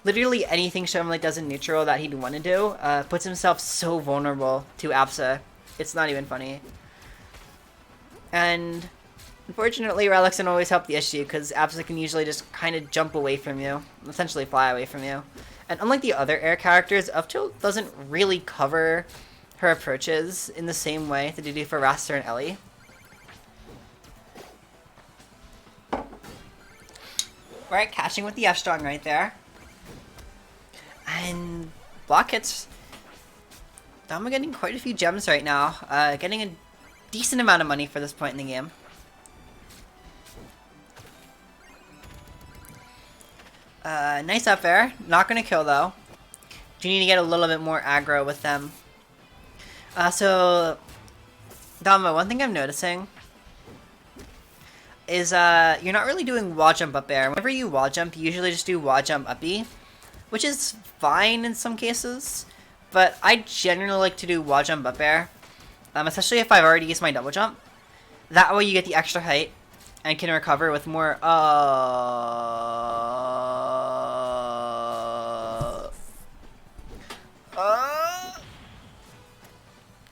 Literally anything Shovel Knight does in neutral that he'd want to do puts himself so vulnerable to Absa. It's not even funny. And unfortunately, Relics don't always help the issue, because Absa can usually just kind of jump away from you, essentially fly away from you. And unlike the other air characters, Uptilt doesn't really cover her approaches in the same way that they do for Raster and Ellie. Alright, catching with the F-Strong right there. And block hits. Domo getting quite a few gems right now. Getting a decent amount of money for this point in the game. Nice up air. Not gonna kill though. Do need to get a little bit more aggro with them. So Domo, one thing I'm noticing is you're not really doing wall jump up air. Whenever you wall jump, you usually just do wall jump up B, which is fine in some cases, but I generally like to do wall jump up air, especially if I've already used my double jump. That way you get the extra height and can recover with more.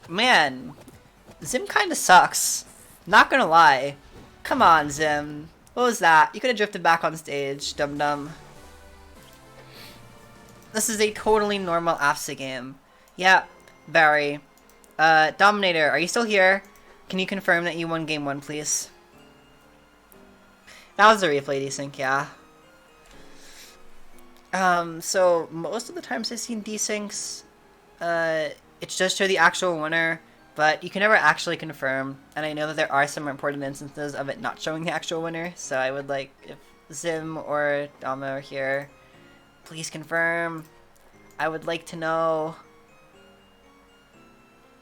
Man, Zim kind of sucks. Not gonna lie. Come on, Zim. What was that? You could have drifted back on stage, dum-dum. This is a totally normal AFSA game. Yeah, Barry. Dominator, are you still here? Can you confirm that you won game 1, please? That was a replay desync, yeah. So most of the times I've seen desyncs, it's just show the actual winner But you can never actually confirm, and I know that there are some important instances of it not showing the actual winner, so I would like, if Zim or Domo are here, please confirm. I would like to know.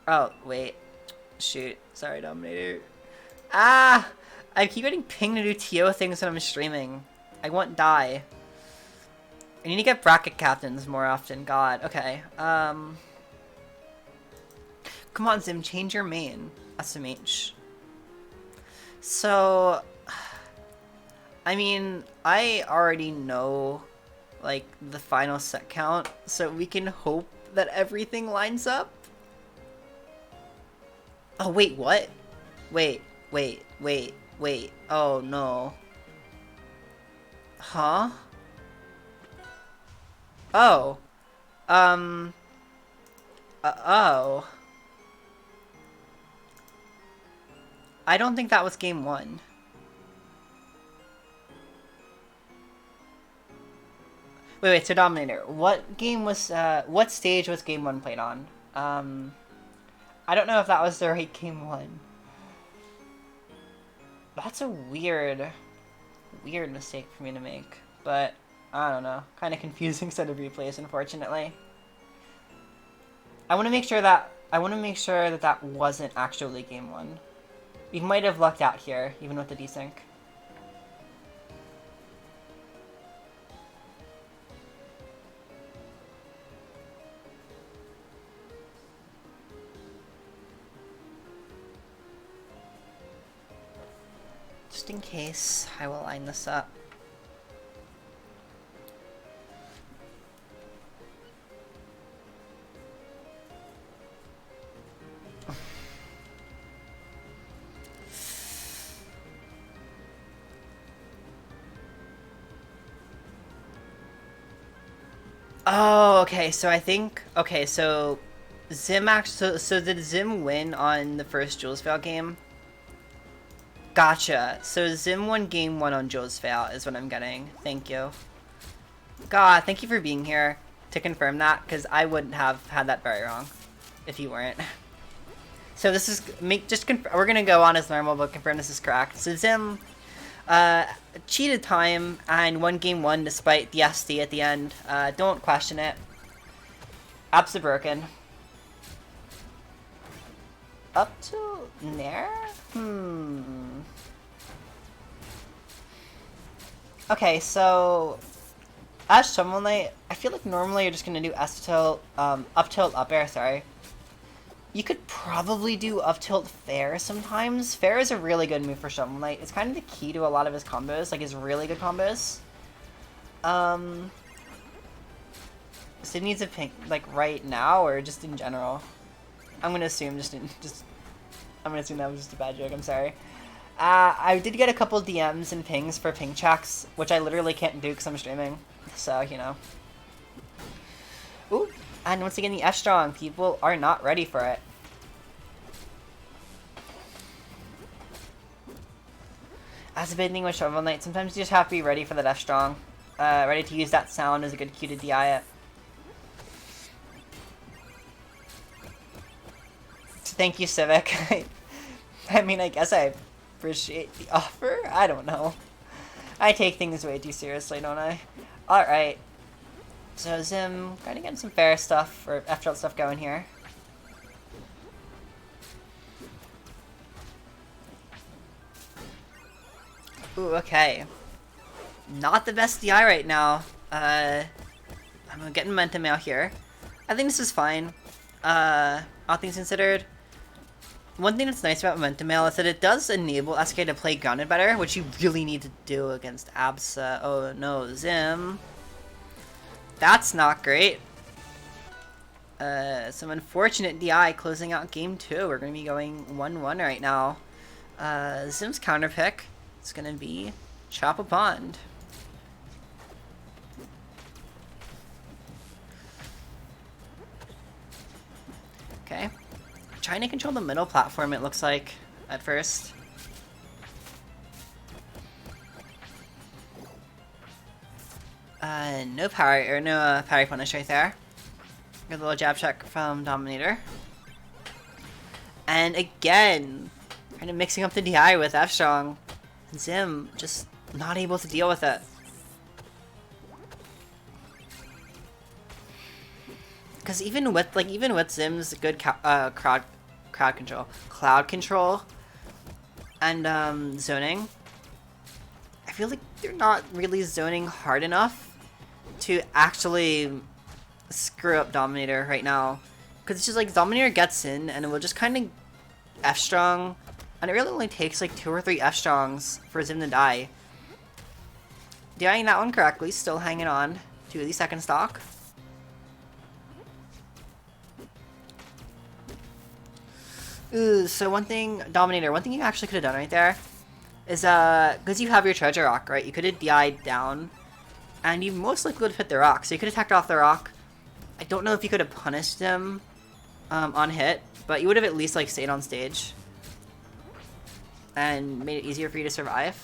Oh, wait. Shoot. Sorry, Dominator. Ah! I keep getting pinged to do TO things when I'm streaming. I won't die. I need to get bracket captains more often. God. Okay. Come on, Zim. Change your main. SMH. So... I mean, I already know, like, the final set count, so we can hope that everything lines up. Oh, wait, what? Wait. Oh, no. Huh? Oh. Oh. I don't think that was game 1. Wait, so Dominator, what game was, what stage was game 1 played on? I don't know if that was the right game 1. That's a weird mistake for me to make, but I don't know. Kind of confusing set of replays, unfortunately. I want to make sure that that wasn't actually game 1. We might have lucked out here, even with the desync. Just in case, I will line this up. Oh, okay, so I think... Okay, so... Zim actually... So did Zim win on the first Jules Fail game? Gotcha. So Zim won game 1 on Jules Fail is what I'm getting. Thank you. God, thank you for being here to confirm that, because I wouldn't have had that very wrong if you weren't. So this is... we're gonna go on as normal, but confirm this is correct. So Zim... cheated time and won game 1 despite the SD at the end. Don't question it. Apps broken. Up to Nair? Okay, so as someone like, I feel like normally you're just gonna do S tilt, up tilt, up air, sorry. You could probably do up tilt fair sometimes. Fair is a really good move for Shovel Knight. It's kind of the key to a lot of his combos, like his really good combos. Sid needs a pink, like right now or just in general. I'm gonna assume I'm gonna assume that was just a bad joke. I'm sorry. I did get a couple DMs and pings for ping checks, which I literally can't do because I'm streaming. So you know. Ooh. And once again, the F-Strong. People are not ready for it. That's a big thing with Shovel Knight. Sometimes you just have to be ready for that F-Strong. Ready to use that sound as a good cue to DI it. So thank you, Civic. I mean, I guess I appreciate the offer. I don't know. I take things way too seriously, don't I? Alright. So Zim, kind of getting some fair stuff, or F-Tilt stuff going here. Ooh, okay. Not the best DI right now. I'm getting momentum out here. I think this is fine. All things considered. One thing that's nice about Momentum Mail is that it does enable SK to play grounded better, which you really need to do against Absa. Oh no, Zim. That's not great. Some unfortunate DI closing out game 2. We're going to be going 1-1 right now. Zim's counter pick is going to be Chop a Pond. Okay. Trying to control the middle platform, it looks like, at first. No power, or no parry punish right there. Good little jab check from Dominator. And again, kind of mixing up the DI with F-Strong. Zim just not able to deal with it. Because even with Zim's good cloud control, and zoning, I feel like they're not really zoning hard enough to actually screw up Dominator right now. Because it's just like Dominator gets in and it will just kind of F-Strong, and it really only takes like 2 or 3 F-Strongs for Zim to die. DIing that one correctly, still hanging on to the second stock. Ooh, so one thing you actually could have done right there is, because you have your treasure rock, right? You could have DI'd down, and you most likely would have hit the rock. So you could have attacked off the rock. I don't know if you could have punished him on hit, but you would have at least like stayed on stage and made it easier for you to survive.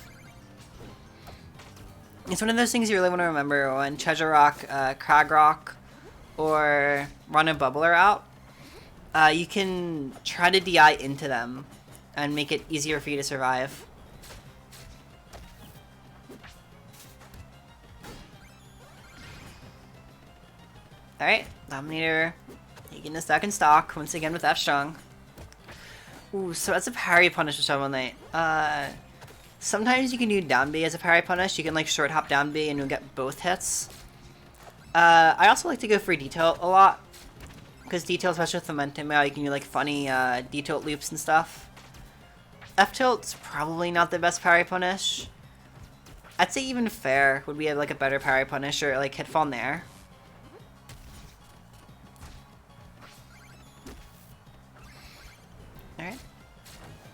It's one of those things you really want to remember when treasure rock, crag rock, or run a bubbler out. You can try to DI into them and make it easier for you to survive. Alright, Dominator taking the second stock, once again with F-Strong. Ooh, so that's a parry punish with Shovel Knight. Sometimes you can do down B as a parry punish. You can like short hop down B and you'll get both hits. I also like to go for detail a lot, because detail, especially with momentum, you can do like funny detail loops and stuff. F-tilt's probably not the best parry punish. I'd say even fair would be like a better parry punish, or like hitfall in there. Alright.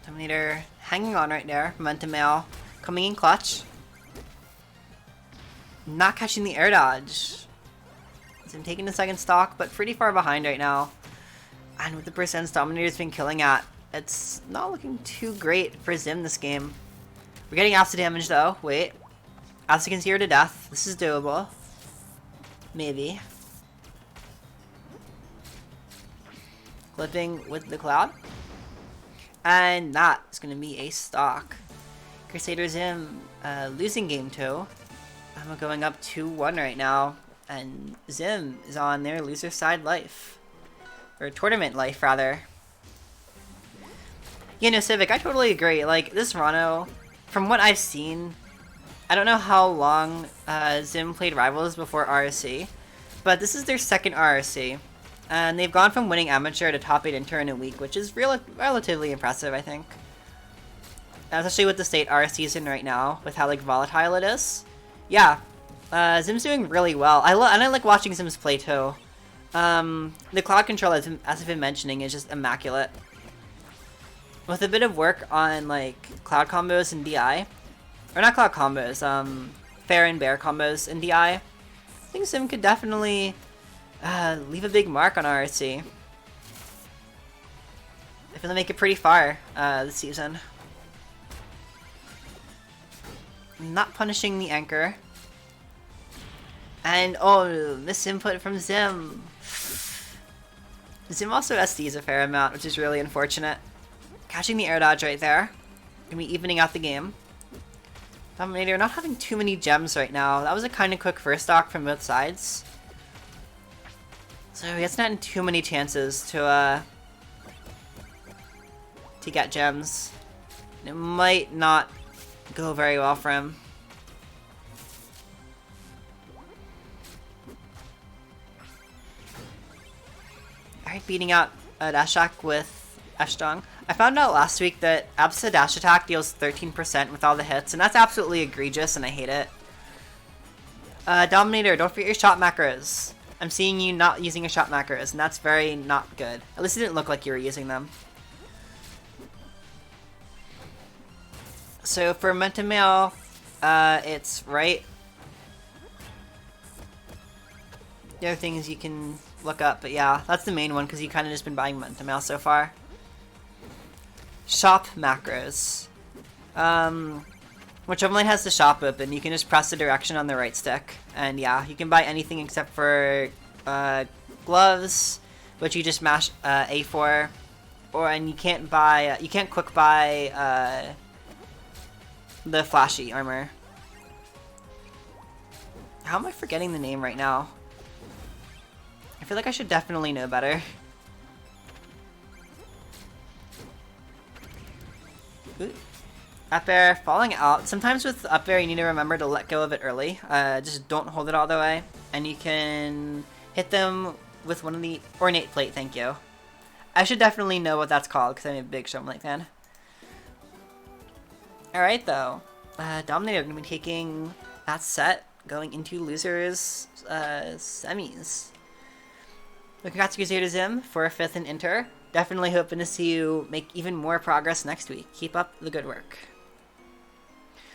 Dominator hanging on right there. Momentum mail coming in clutch. Not catching the air dodge. Zim taking the second stock, but pretty far behind right now. And with the percents Dominator's been killing at, it's not looking too great for Zim this game. We're getting acid damage though. Wait. Acid can zero to death. This is doable. Maybe. Clipping with the cloud. And that is going to be a stock. Crusaderzim losing game 2. I'm going up 2-1 right now. And Zim is on their loser side life. Or tournament life, rather. Yeah, no, Civic, I totally agree. Like, this Rano, from what I've seen, I don't know how long Zim played Rivals before RSC, but this is their second RSC. And they've gone from winning Amateur to top 8 Inter in a week, which is relatively impressive, I think. Especially with the state RSC's in right now, with how, like, volatile it is. Yeah. Zim's doing really well. And I like watching Zim's play too. The cloud control, as I've been mentioning, is just immaculate. With a bit of work on like cloud combos and DI, or not cloud combos, fair and bear combos in DI, I think Zim could definitely leave a big mark on RSC. I feel they make it pretty far this season. Not punishing the anchor. And, oh, misinput from Zim. Zim also SDs a fair amount, which is really unfortunate. Catching the air dodge right there. Gonna be evening out the game. Dominator not having too many gems right now. That was a kind of quick first stock from both sides. So he hasn't had too many chances to get gems. It might not go very well for him. Alright, beating out Dashak with F-Strong. I found out last week that Absa Dash Attack deals 13% with all the hits, and that's absolutely egregious, and I hate it. Dominator, don't forget your shot macros. I'm seeing you not using your shot macros, and that's very not good. At least it didn't look like you were using them. So for Momentum Mail, it's right. The other things you can look up, but yeah, that's the main one because you kind of just been buying Momentum Mail so far. Shop macros. Whichever one has the shop open, you can just press the direction on the right stick, and yeah, you can buy anything except for gloves, which you just mash A for, and you can't buy, you can't quick buy the flashy armor. How am I forgetting the name right now? I feel like I should definitely know better. Ooh. Up air, falling out. Sometimes with up air you need to remember to let go of it early. Just don't hold it all the way. And you can hit them with one of the ornate plate, thank you. I should definitely know what that's called because I'm a big Shovel Knight fan. Alright though. Dominator going to be taking that set, going into losers semis. Congrats to Crusaderzim for a 5th in Inter. Definitely hoping to see you make even more progress next week. Keep up the good work.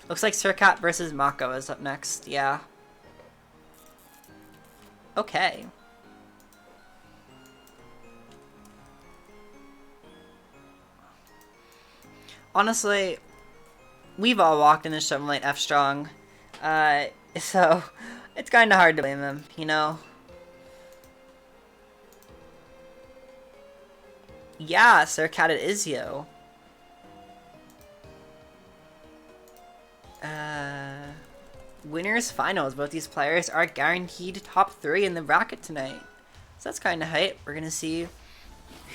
Looks like Sircat versus Maqo is up next. Yeah. Okay. Honestly, we've all walked in the Shovel Knight F strong. So it's kind of hard to blame him, you know? Yeah, Sircat, it is you. Winners finals. Both these players are guaranteed top 3 in the bracket tonight. So that's kind of hype. We're gonna see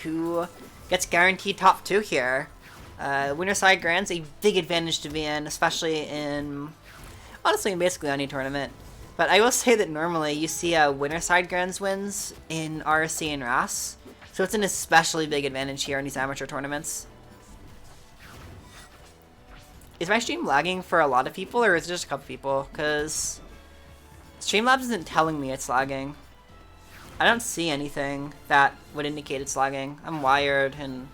who gets guaranteed top 2 here. Winner side grand's a big advantage to be in, especially in, honestly, in basically any tournament. But I will say that normally you see winner side grands wins in RSC and RAS. So it's an especially big advantage here in these amateur tournaments. Is my stream lagging for a lot of people, or is it just a couple people? Because Streamlabs isn't telling me it's lagging. I don't see anything that would indicate it's lagging. I'm wired and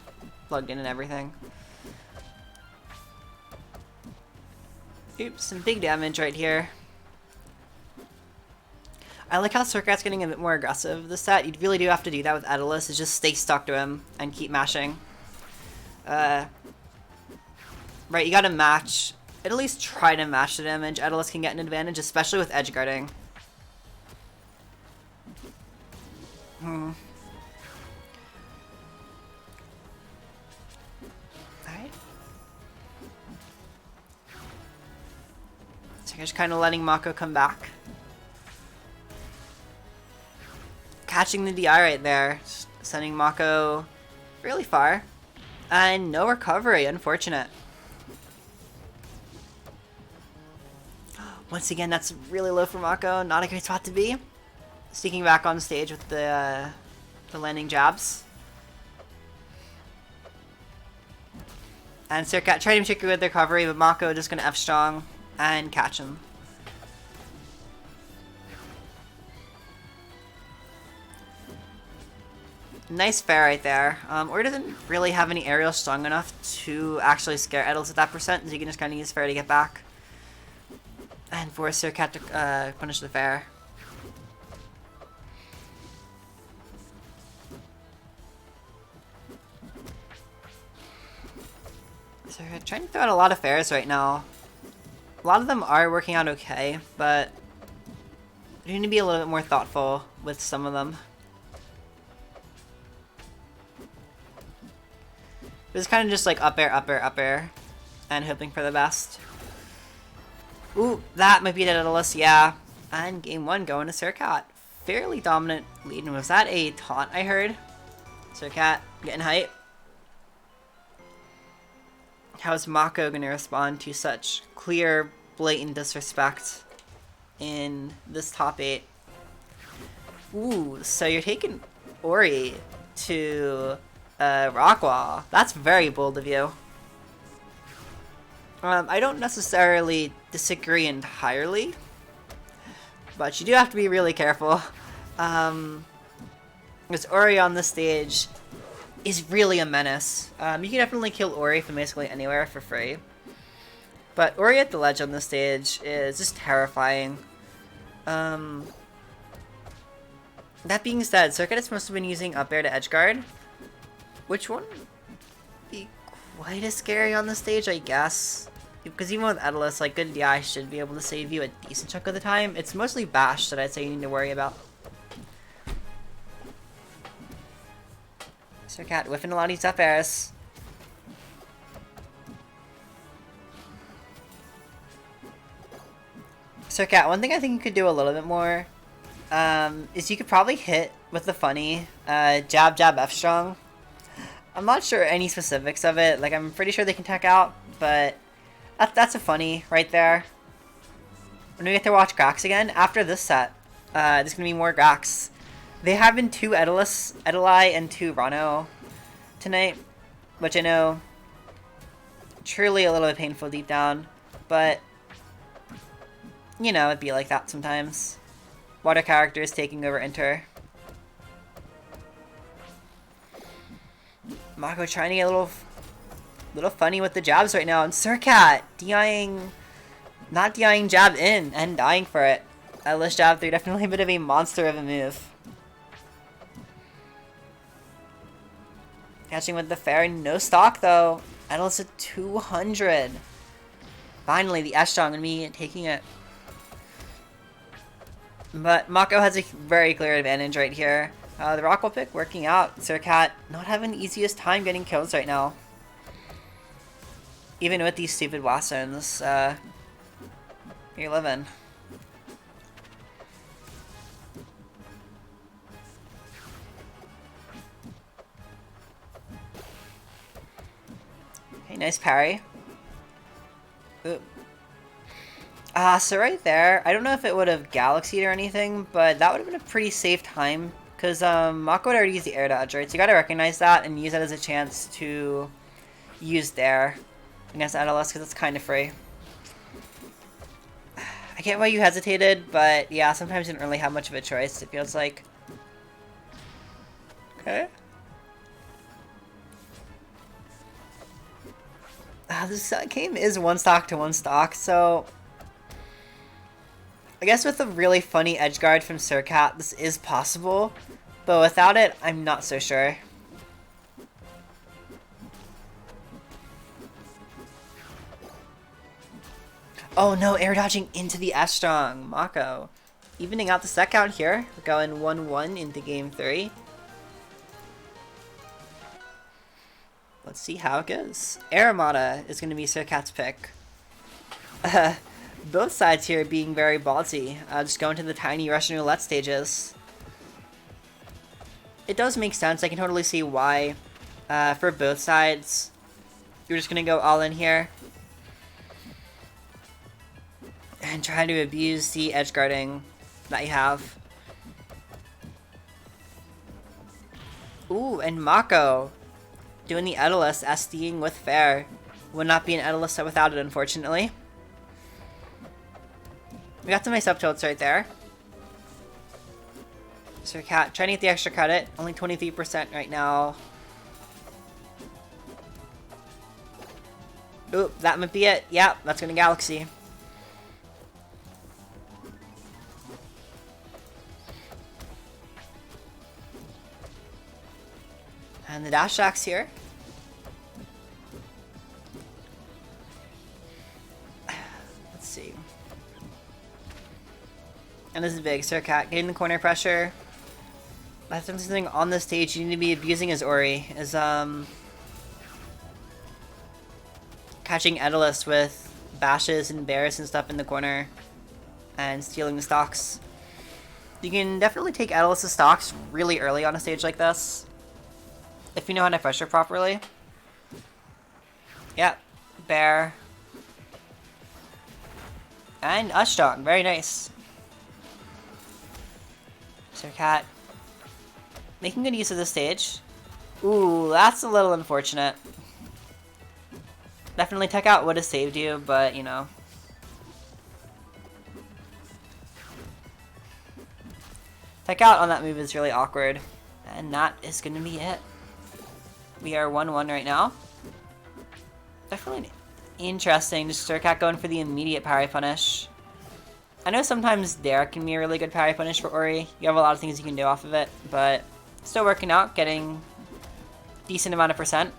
plugged in and everything. Oops, some big damage right here. I like how Sircat's getting a bit more aggressive this set. You really do have to do that with Edalus, is just stay stuck to him and keep mashing. Right, you gotta match. At least try to match the damage. Edalus can get an advantage, especially with edge guarding. Alright. So you're just kind of letting Maqo come back. Catching the DI right there, sending Maqo really far. And no recovery, unfortunate. Once again, that's really low for Maqo, not a great spot to be. Sneaking back on stage with the landing jabs. And Sircat tried to trick with the recovery, but Maqo just gonna F strong and catch him. Nice fair right there. Or doesn't really have any aerial strong enough to actually scare Edalus at that percent, so you can just kind of use fair to get back. And force Sircat to punish the fair. So we're trying to throw out a lot of fairs right now. A lot of them are working out okay, but we need to be a little bit more thoughtful with some of them. It's kind of just like up air, up air, up air, and hoping for the best. Ooh, that might be the Daedalus, yeah. And game 1 going to Sircat. Fairly dominant lead. And was that a taunt I heard? Sircat getting hype. How's Maqo going to respond to such clear, blatant disrespect in this top 8? Ooh, so you're taking Ori to Rockwall. That's very bold of you. I don't necessarily disagree entirely, but you do have to be really careful. Because Ori on this stage is really a menace. You can definitely kill Ori from basically anywhere for free. But Ori at the ledge on this stage is just terrifying. That being said, Sircat is supposed to have been using up air to edgeguard, which wouldn't be quite as scary on the stage, I guess. Because even with Edalus, like, good DI should be able to save you a decent chunk of the time. It's mostly bash that I'd say you need to worry about. Sircat whiffing a lot of these up airs. Sircat, one thing I think you could do a little bit more is you could probably hit with the funny jab jab F strong. I'm not sure any specifics of it. Like, I'm pretty sure they can tech out, but that's a funny right there. When we get to watch Grax again, after this set, there's going to be more Grax. They have been 2 Edeli and 2 Rano tonight, which I know truly a little bit painful deep down, but you know, it'd be like that sometimes. Water characters taking over Inter. Maqo trying to get a little funny with the jabs right now, and Sircat not DIing jab in and dying for it. List jab 3, definitely a bit of a monster of a move. Catching with the fair, no stock though. Idle's at 200. Finally, the S-Strong gonna be taking it. But Maqo has a very clear advantage right here. The Rockwell pick working out. Sircat not having the easiest time getting kills right now. Even with these stupid Wassons, you're living. Okay, nice parry. Ooh. So right there, I don't know if it would have galaxied or anything, but that would have been a pretty safe time, because Maqo would already use the air dodge, right? So you gotta recognize that and use that as a chance to use there against Adelis, because it's kind of free. I get why you hesitated, but yeah, sometimes you didn't really have much of a choice, it feels like. Okay. This game is 1 stock to 1 stock, so I guess with a really funny edge guard from Sircat, this is possible, but without it, I'm not so sure. Oh no, air dodging into the S-Strong. Maqo evening out the set count here. We're going 1-1 into game 3. Let's see how it goes. Air Armada is going to be Sircat's pick. Both sides here being very ballsy. Just going to the tiny Russian roulette stages. It does make sense. I can totally see why, for both sides, you're just going to go all in here. And try to abuse the edge guarding that you have. Ooh, and Maqo doing the Edelus, SDing with fair. Would not be an Edelus set without it, unfortunately. We got some nice up tilts right there. Sircat trying to get the extra credit. Only 23% right now. Oop, that might be it. Yep, that's gonna Galaxy. And the dash axe here. Let's see. And this is big. Sircat getting the corner pressure. That's something on the stage you need to be abusing his Ori. Is catching Edelus with bashes and bears and stuff in the corner. And stealing the stocks. You can definitely take Edelus' stocks really early on a stage like this. If you know how to pressure properly. Yep. Bear. And Ushstrong. Very nice. Sircat making good use of this stage. Ooh, that's a little unfortunate. Definitely tech out would have saved you, but you know. Tech out on that move is really awkward. And that is going to be it. We are 1-1 right now. Definitely interesting. Just Sircat going for the immediate parry punish. I know sometimes Dare can be a really good parry punish for Ori. You have a lot of things you can do off of it, but still working out, getting decent amount of percent.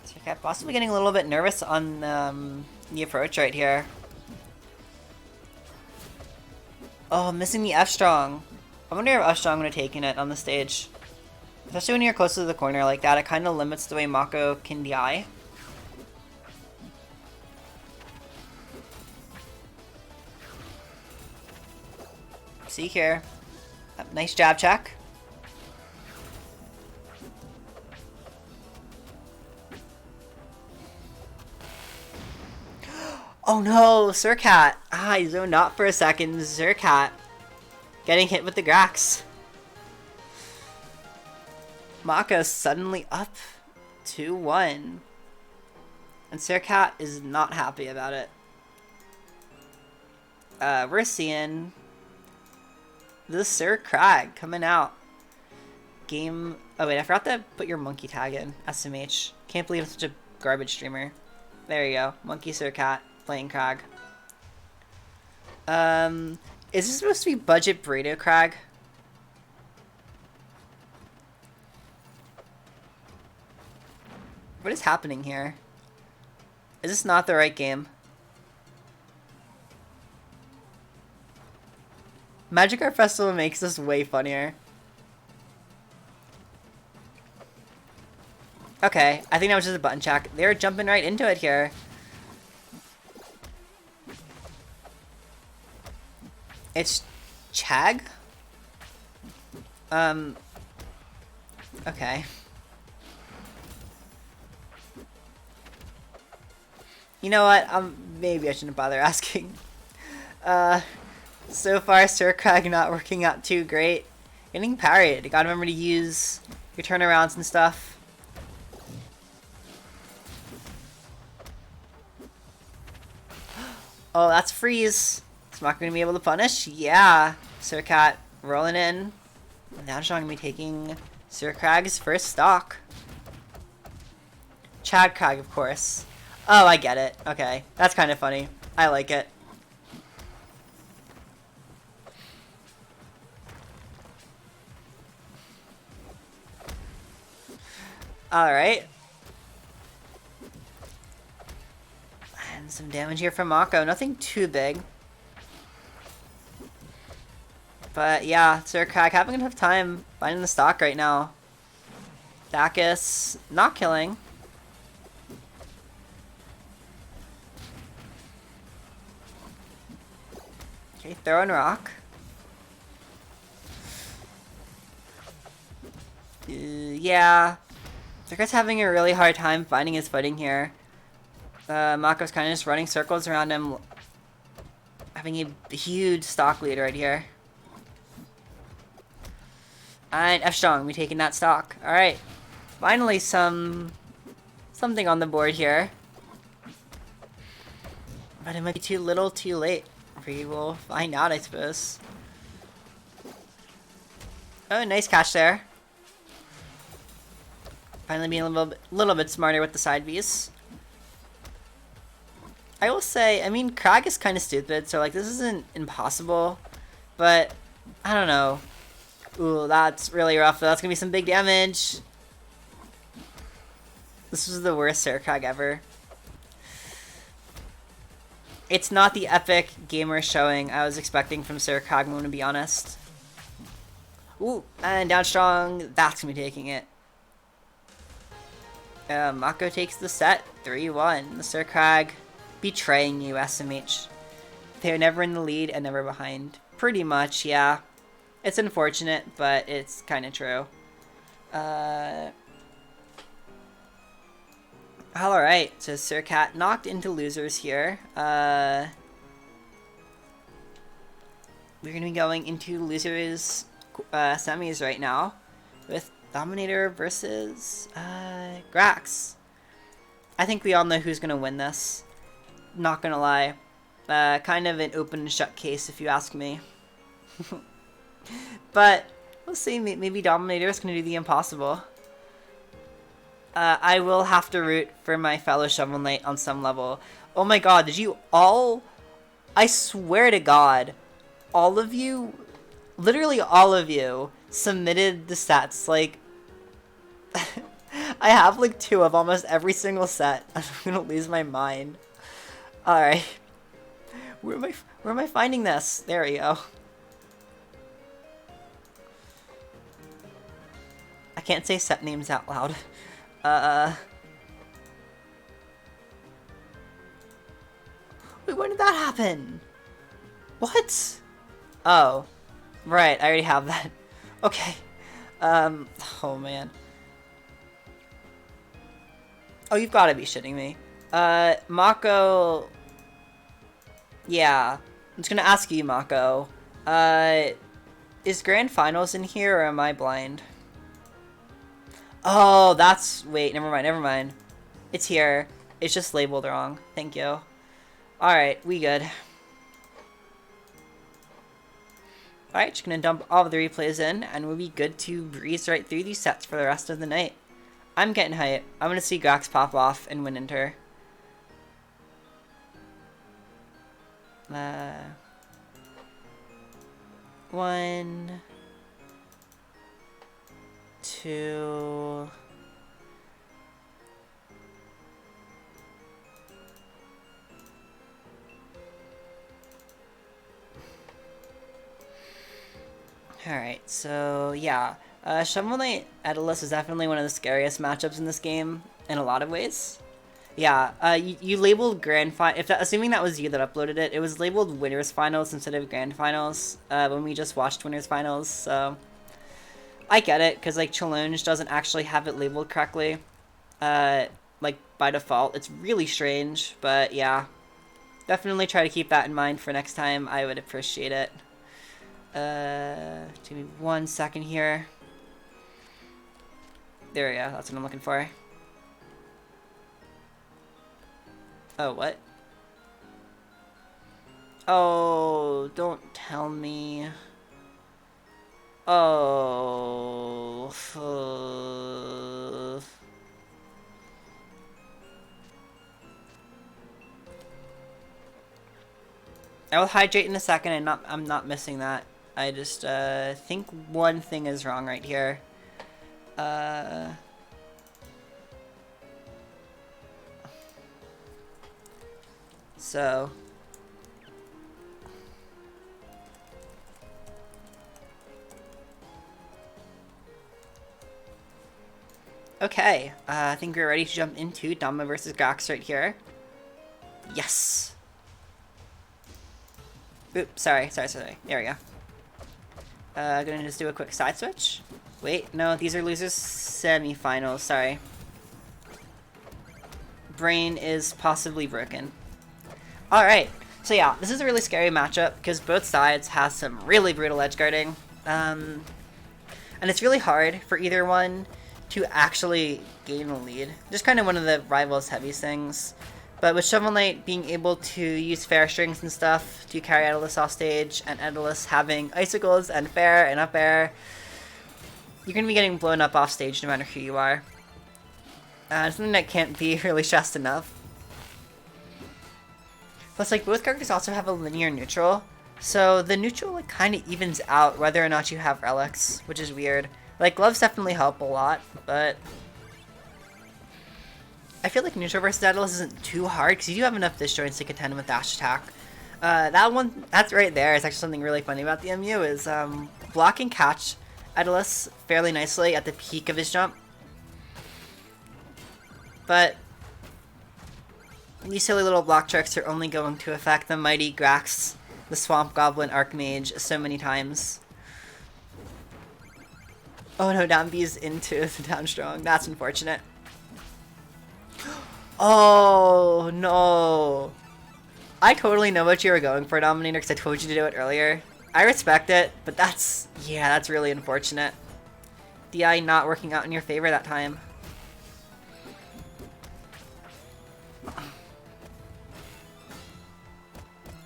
Sircat possibly getting a little bit nervous on the approach right here. Oh, I'm missing the F-Strong. I wonder if F-Strong would have taken it on the stage. Especially when you're close to the corner like that, it kind of limits the way Maqo can DI. See here. Nice jab check. Oh no, Sircat. Ah, I zoned out for a second. Sircat getting hit with the Grax. Maqo suddenly up 2-1. And Sircat is not happy about it. We're seeing the Sir Crag coming out. Game... Oh wait, I forgot to put your monkey tag in. SMH. Can't believe it's such a garbage streamer. There you go. Monkey Sircat playing Crag. Is this supposed to be budget burrito Crag? What is happening here? Is this not the right game? Magic Art Festival makes this way funnier. Okay, I think that was just a button check. They're jumping right into it here. It's Chag? Okay. You know what? Maybe I shouldn't bother asking. So far, Sir Crag not working out too great. Getting parried. You gotta remember to use your turnarounds and stuff. Oh, that's freeze. It's not gonna be able to punish? Yeah. Sircat rolling in. Now I'm gonna be taking Sir Crag's first stock. Chad Crag, of course. Oh, I get it. Okay. That's kind of funny. I like it. Alright. And some damage here from Maqo. Nothing too big. But yeah, Sir Crag having a tough time finding the stock right now. Dacus not killing. Okay, throwing rock. Yeah. Sircat's having a really hard time finding his footing here. Maqo's kind of just running circles around him. Having a huge stock lead right here. And F-Strong, we taking that stock. Alright. Finally something on the board here. But it might be too little too late. We will find out, I suppose. Oh, nice catch there. Finally being a little bit smarter with the side Bs. I will say, I mean, Crag is kind of stupid, so like this isn't impossible, but I don't know. Ooh, that's really rough. That's gonna be some big damage. This was the worst Sir Crag ever. It's not the epic gamer showing I was expecting from Sir Crag, I'm gonna be honest. Ooh, and down strong, that's gonna be taking it. Maqo takes the set, 3-1. The Sir Crag betraying you, SMH. They're never in the lead and never behind. Pretty much, yeah. It's unfortunate, but it's kind of true. Alright, so Sircat knocked into losers here. We're going to be going into losers semis right now with Dominator versus Grax. I think we all know who's going to win this. Not going to lie. Kind of an open and shut case if you ask me. But we'll see. Maybe Dominator is going to do the impossible. I will have to root for my fellow Shovel Knight on some level. Oh my god, did you all... I swear to god, all of you, literally all of you, submitted the sets. Like, I have like 2 of almost every single set. I'm gonna lose my mind. Alright. Where am I finding this? There we go. I can't say set names out loud. Wait, when did that happen? What? Oh. Right, I already have that. Okay. Oh man. Oh, you've got to be shitting me. Maqo... Yeah. I'm just gonna ask you, Maqo. Is Grand Finals in here, or am I blind? Oh, that's... Wait, never mind, never mind. It's here. It's just labeled wrong. Thank you. Alright, we good. Alright, just gonna dump all of the replays in, and we'll be good to breeze right through these sets for the rest of the night. I'm getting hype. I'm gonna see Grax pop off and win Inter. 1, 2... Alright, so yeah. Shovel Knight Daedalus is definitely one of the scariest matchups in this game, in a lot of ways. Yeah, you labeled Grand Final... assuming that was you that uploaded it, it was labeled Winners Finals instead of Grand Finals, when we just watched Winners Finals, so... I get it, because, like, Challenge doesn't actually have it labeled correctly, like, by default. It's really strange, but yeah. Definitely try to keep that in mind for next time. I would appreciate it. Give me 1 second here. There we go, that's what I'm looking for. Oh, what? Oh, don't tell me. Oh. I will hydrate in a second, and I'm not missing that. I just think one thing is wrong right here. So okay, I think we're ready to jump into Domo versus Grax right here. Yes. Oops, sorry. There we go. Gonna just do a quick side switch. Wait, no, these are losers semifinals, sorry. Brain is possibly broken. Alright, so yeah, this is a really scary matchup because both sides have some really brutal edge guarding. And it's really hard for either one to actually gain a lead. Just kind of one of the rivals' heaviest things. But with Shovel Knight being able to use fair strings and stuff to carry Daedalus off stage, and Daedalus having icicles and fair and up air, you're going to be getting blown up off stage no matter who you are. Something that can't be really stressed enough. Plus, like, both characters also have a linear neutral, so the neutral, like, kind of evens out whether or not you have relics, which is weird. Like, gloves definitely help a lot, but I feel like neutral versus Daedalus isn't too hard, because you do have enough disjoints to contend with dash attack. That's right there is actually something really funny about the MU, is block and catch Daedalus fairly nicely at the peak of his jump. But these silly little block tricks are only going to affect the mighty Grax, the Swamp Goblin Archmage, so many times. Oh no, down B's into the down strong. That's unfortunate. Oh no. I totally know what you were going for, Dominator, because I told you to do it earlier. I respect it, but that's really unfortunate. DI not working out in your favor that time.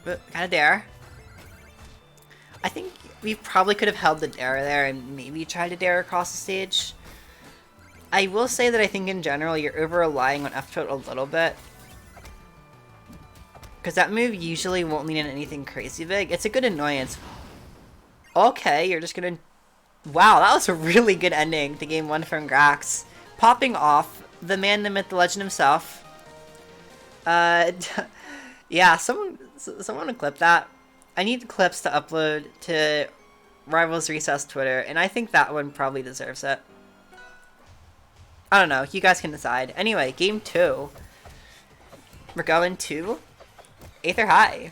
Kind of dare. I think we probably could have held the dare there and maybe tried to dare across the stage. I will say that I think in general you're over-relying on F-tilt a little bit. Because that move usually won't lean in anything crazy big. It's a good annoyance. Okay, you're just gonna... Wow, that was a really good ending to game 1 from Grax. Popping off the man, the myth, the legend himself. Yeah, someone clip that. I need clips to upload to Rivals Recess Twitter, and I think that one probably deserves it. I don't know. You guys can decide. Anyway, game 2. We're going to Aether High.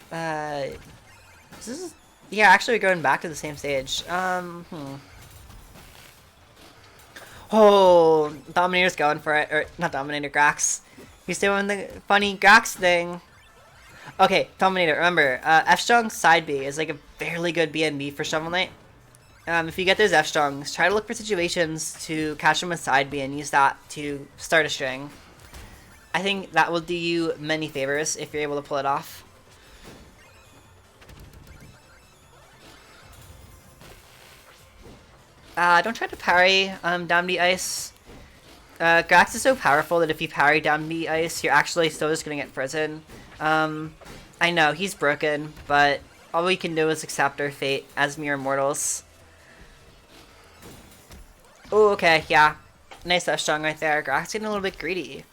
This is... Yeah, actually we're going back to the same stage. Oh, Dominator's going for it. Or, not Dominator, Grax. He's doing the funny Grax thing. Okay, Dominator, remember, F-Strong side B is like a fairly good BNB for Shovel Knight. If you get those F-Strongs, try to look for situations to catch them with side B and use that to start a string. I think that will do you many favors if you're able to pull it off. Don't try to parry down the ice. Grax is so powerful that if you parry down the ice, you're actually still just gonna get frozen. I know, he's broken, but all we can do is accept our fate as mere mortals. Oh, okay, yeah. Nice F-Strong right there. Grax getting a little bit greedy.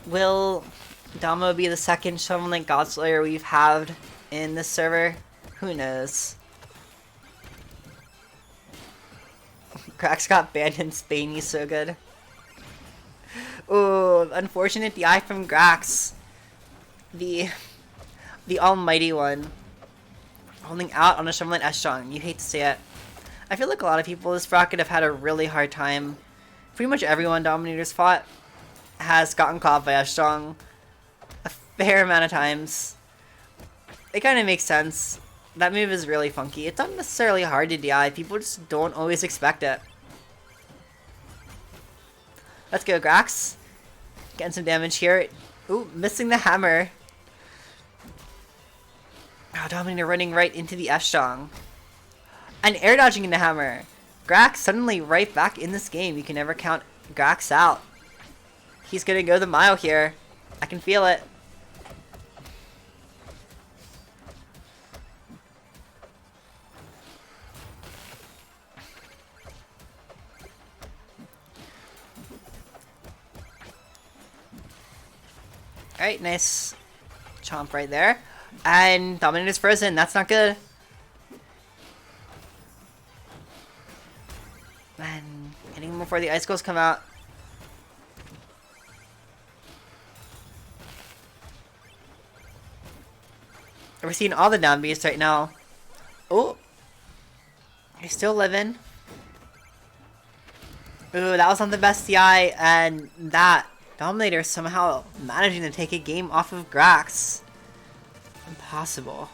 Will Domo be the second Shovel Knight Godslayer we've had in this server? Who knows? Grax got banned in Spain, he's so good. Oh, unfortunate DI from Grax. The almighty one. Holding out on a Shovel Knight S-Strong. You hate to see it. I feel like a lot of people this bracket have had a really hard time. Pretty much everyone Dominator's fought has gotten caught by S-Strong a fair amount of times. It kind of makes sense. That move is really funky. It's not necessarily hard to DI. People just don't always expect it. Let's go, Grax. Getting some damage here. Ooh, missing the hammer. Oh, Dominator running right into the F-Strong. And air dodging into hammer. Grax suddenly right back in this game. You can never count Grax out. He's gonna go the mile here. I can feel it. Alright, nice chomp right there. And Dominator's frozen. That's not good. And hitting him before the icicles come out. We're seeing all the down Bs right now. Oh! He's still living. Ooh, that was not the best CI, and that Dominator somehow managing to take a game off of Grax. Impossible.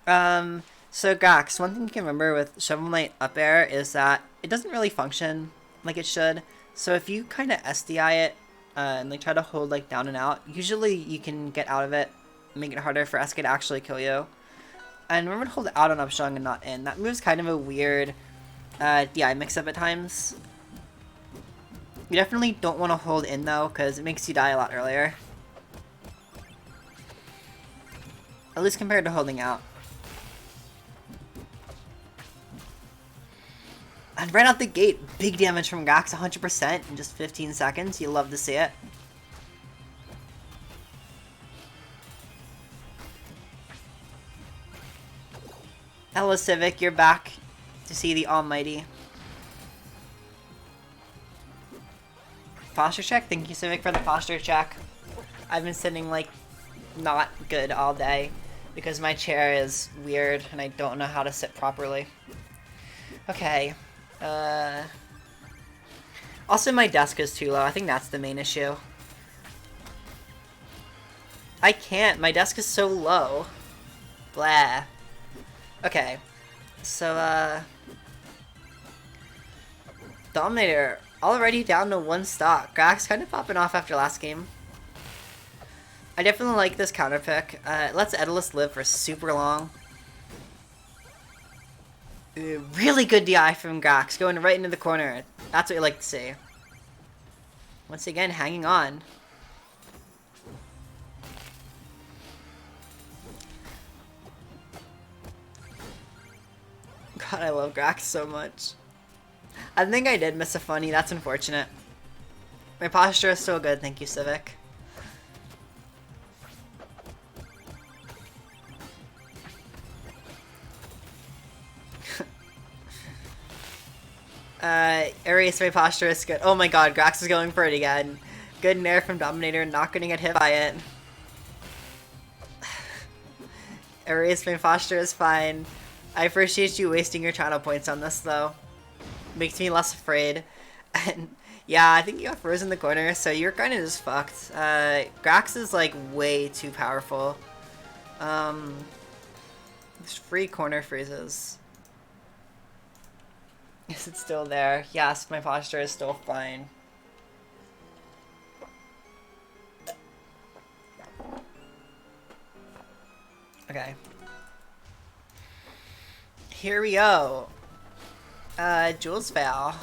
So Grax, one thing you can remember with Shovel Knight up air is that it doesn't really function like it should. So if you kind of SDI it and like try to hold like down and out, usually you can get out of it, make it harder for SK to actually kill you. And remember to hold out on up strong and not in. That move's kind of a weird DI mix-up at times. You definitely don't want to hold in though, because it makes you die a lot earlier. At least compared to holding out. And right out the gate, big damage from Grax, 100% in just 15 seconds. You love to see it. Hello Civic, you're back to see the almighty. Posture check? Thank you Civic for the posture check. I've been sitting like not good all day because my chair is weird and I don't know how to sit properly. Okay. Also my desk is too low. I think that's the main issue. I can't. My desk is so low. Blah. Okay. So, Dominator already down to 1 stock. Grax kind of popping off after last game. I definitely like this counter pick. It lets Edalus live for super long. Really good DI from Grax, going right into the corner. That's what you like to see. Once again, hanging on. God, I love Grax so much. I think I did miss a funny. That's unfortunate. My posture is so good. Thank you, Civic. Erase my posture is good. Oh my god, Grax is going for it again. Good nair from Dominator, not gonna get hit by it. Erase my posture is fine. I appreciate you wasting your channel points on this though. Makes me less afraid. And yeah, I think you got frozen in the corner, so you're kind of just fucked. Grax is like way too powerful. There's free corner freezes. Is it still there? Yes, my posture is still fine. Okay. Here we go. Jules Val.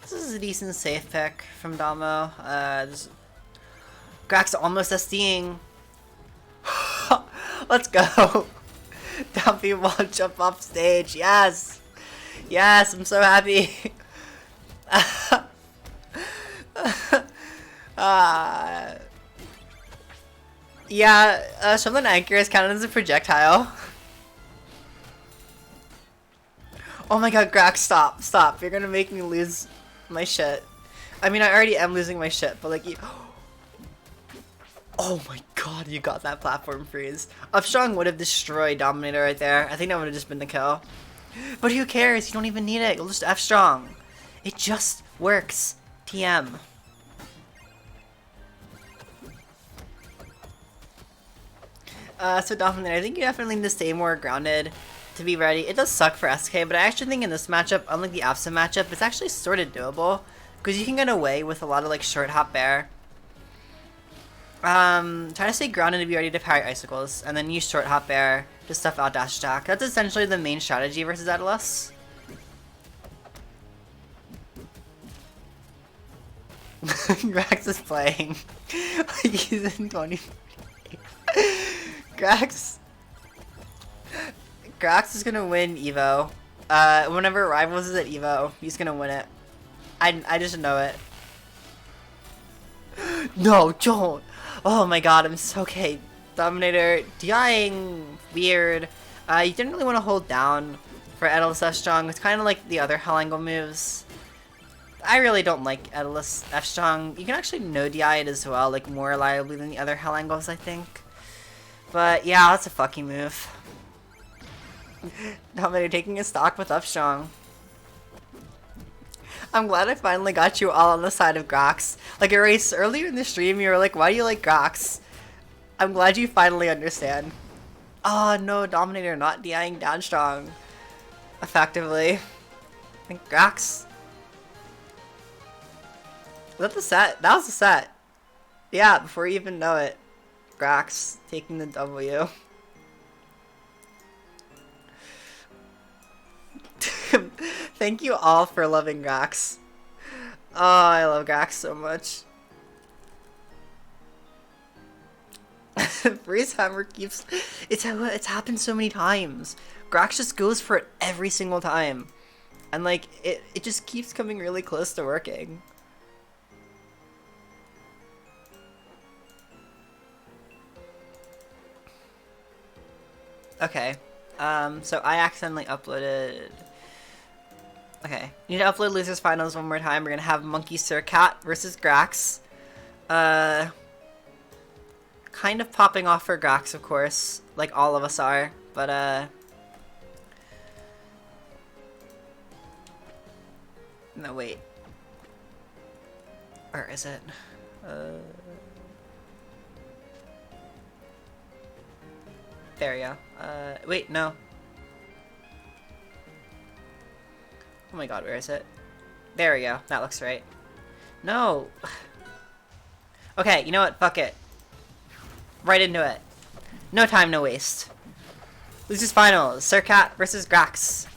This is a decent safe pick from Domo. Grax almost SDing. Let's go. Dumpy won't jump off stage. Yes. Yes, I'm so happy. Yeah, something anchor is counted as a projectile. Oh my god, Grax, stop, stop. You're gonna make me lose my shit. I mean, I already am losing my shit, but like, you... Oh my god, you got that platform freeze. Upstrong would have destroyed Dominator right there. I think that would have just been the kill. But who cares? You don't even need it. You'll just F-Strong. It just works. TM. So Dominator, I think you definitely need to stay more grounded to be ready. It does suck for SK, but I actually think in this matchup, unlike the absent matchup, it's actually sort of doable. Because you can get away with a lot of like short hop bear. Try to stay grounded to be ready to parry icicles, and then use short hop bear to stuff out dash attack. That's essentially the main strategy versus Atlas. Grax is playing. He's in 20. Grax is gonna win Evo. Whenever Rivals is at Evo, he's gonna win it. I just know it. No, don't! Oh my god, I'm so okay. Dominator, DIing weird. You didn't really want to hold down for Edalus F-Strong. It's kind of like the other Hell Angle moves. I really don't like Edalus F-Strong. You can actually no DI it as well, like more reliably than the other Hell Angles, I think. But yeah, that's a fucking move. Dominator taking a stock with F-Strong. I'm glad I finally got you all on the side of Grax. Like, Erase, earlier in the stream, you were like, why do you like Grax? I'm glad you finally understand. Oh no, Dominator not DIing down strong. Effectively. I think Grax. Was that the set? That was the set. Yeah, before you even know it. Grax taking the W. Thank you all for loving Grax. Oh, I love Grax so much. Freeze Hammer keeps... It's happened so many times. Grax just goes for it every single time. And like, it just keeps coming really close to working. Okay. So I accidentally uploaded... Okay. You need to upload Losers Finals one more time. We're gonna have Monkey Sircat versus Grax. Kind of popping off for Grax, of course. Like all of us are. But, no, wait. Where is it? There we go. Wait, no. Oh my god, where is it? There we go. That looks right. No! Okay, you know what? Fuck it. Right into it. No time, no waste. Losers Finals. Sircat versus Grax.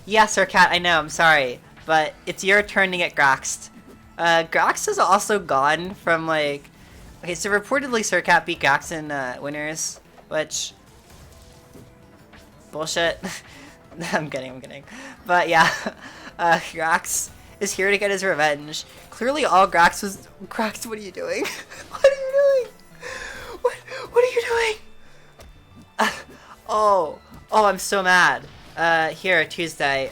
Yeah, Sircat, I know, I'm sorry. But it's your turn to get Graxed. Grax is also gone from, like... Okay, so reportedly Sircat beat Grax in winners, which... Bullshit. I'm kidding. But yeah, Grax is here to get his revenge. Clearly all Grax was... Grax, what are you doing? What are you doing? What are you doing? Oh, I'm so mad. Here, Tuesday.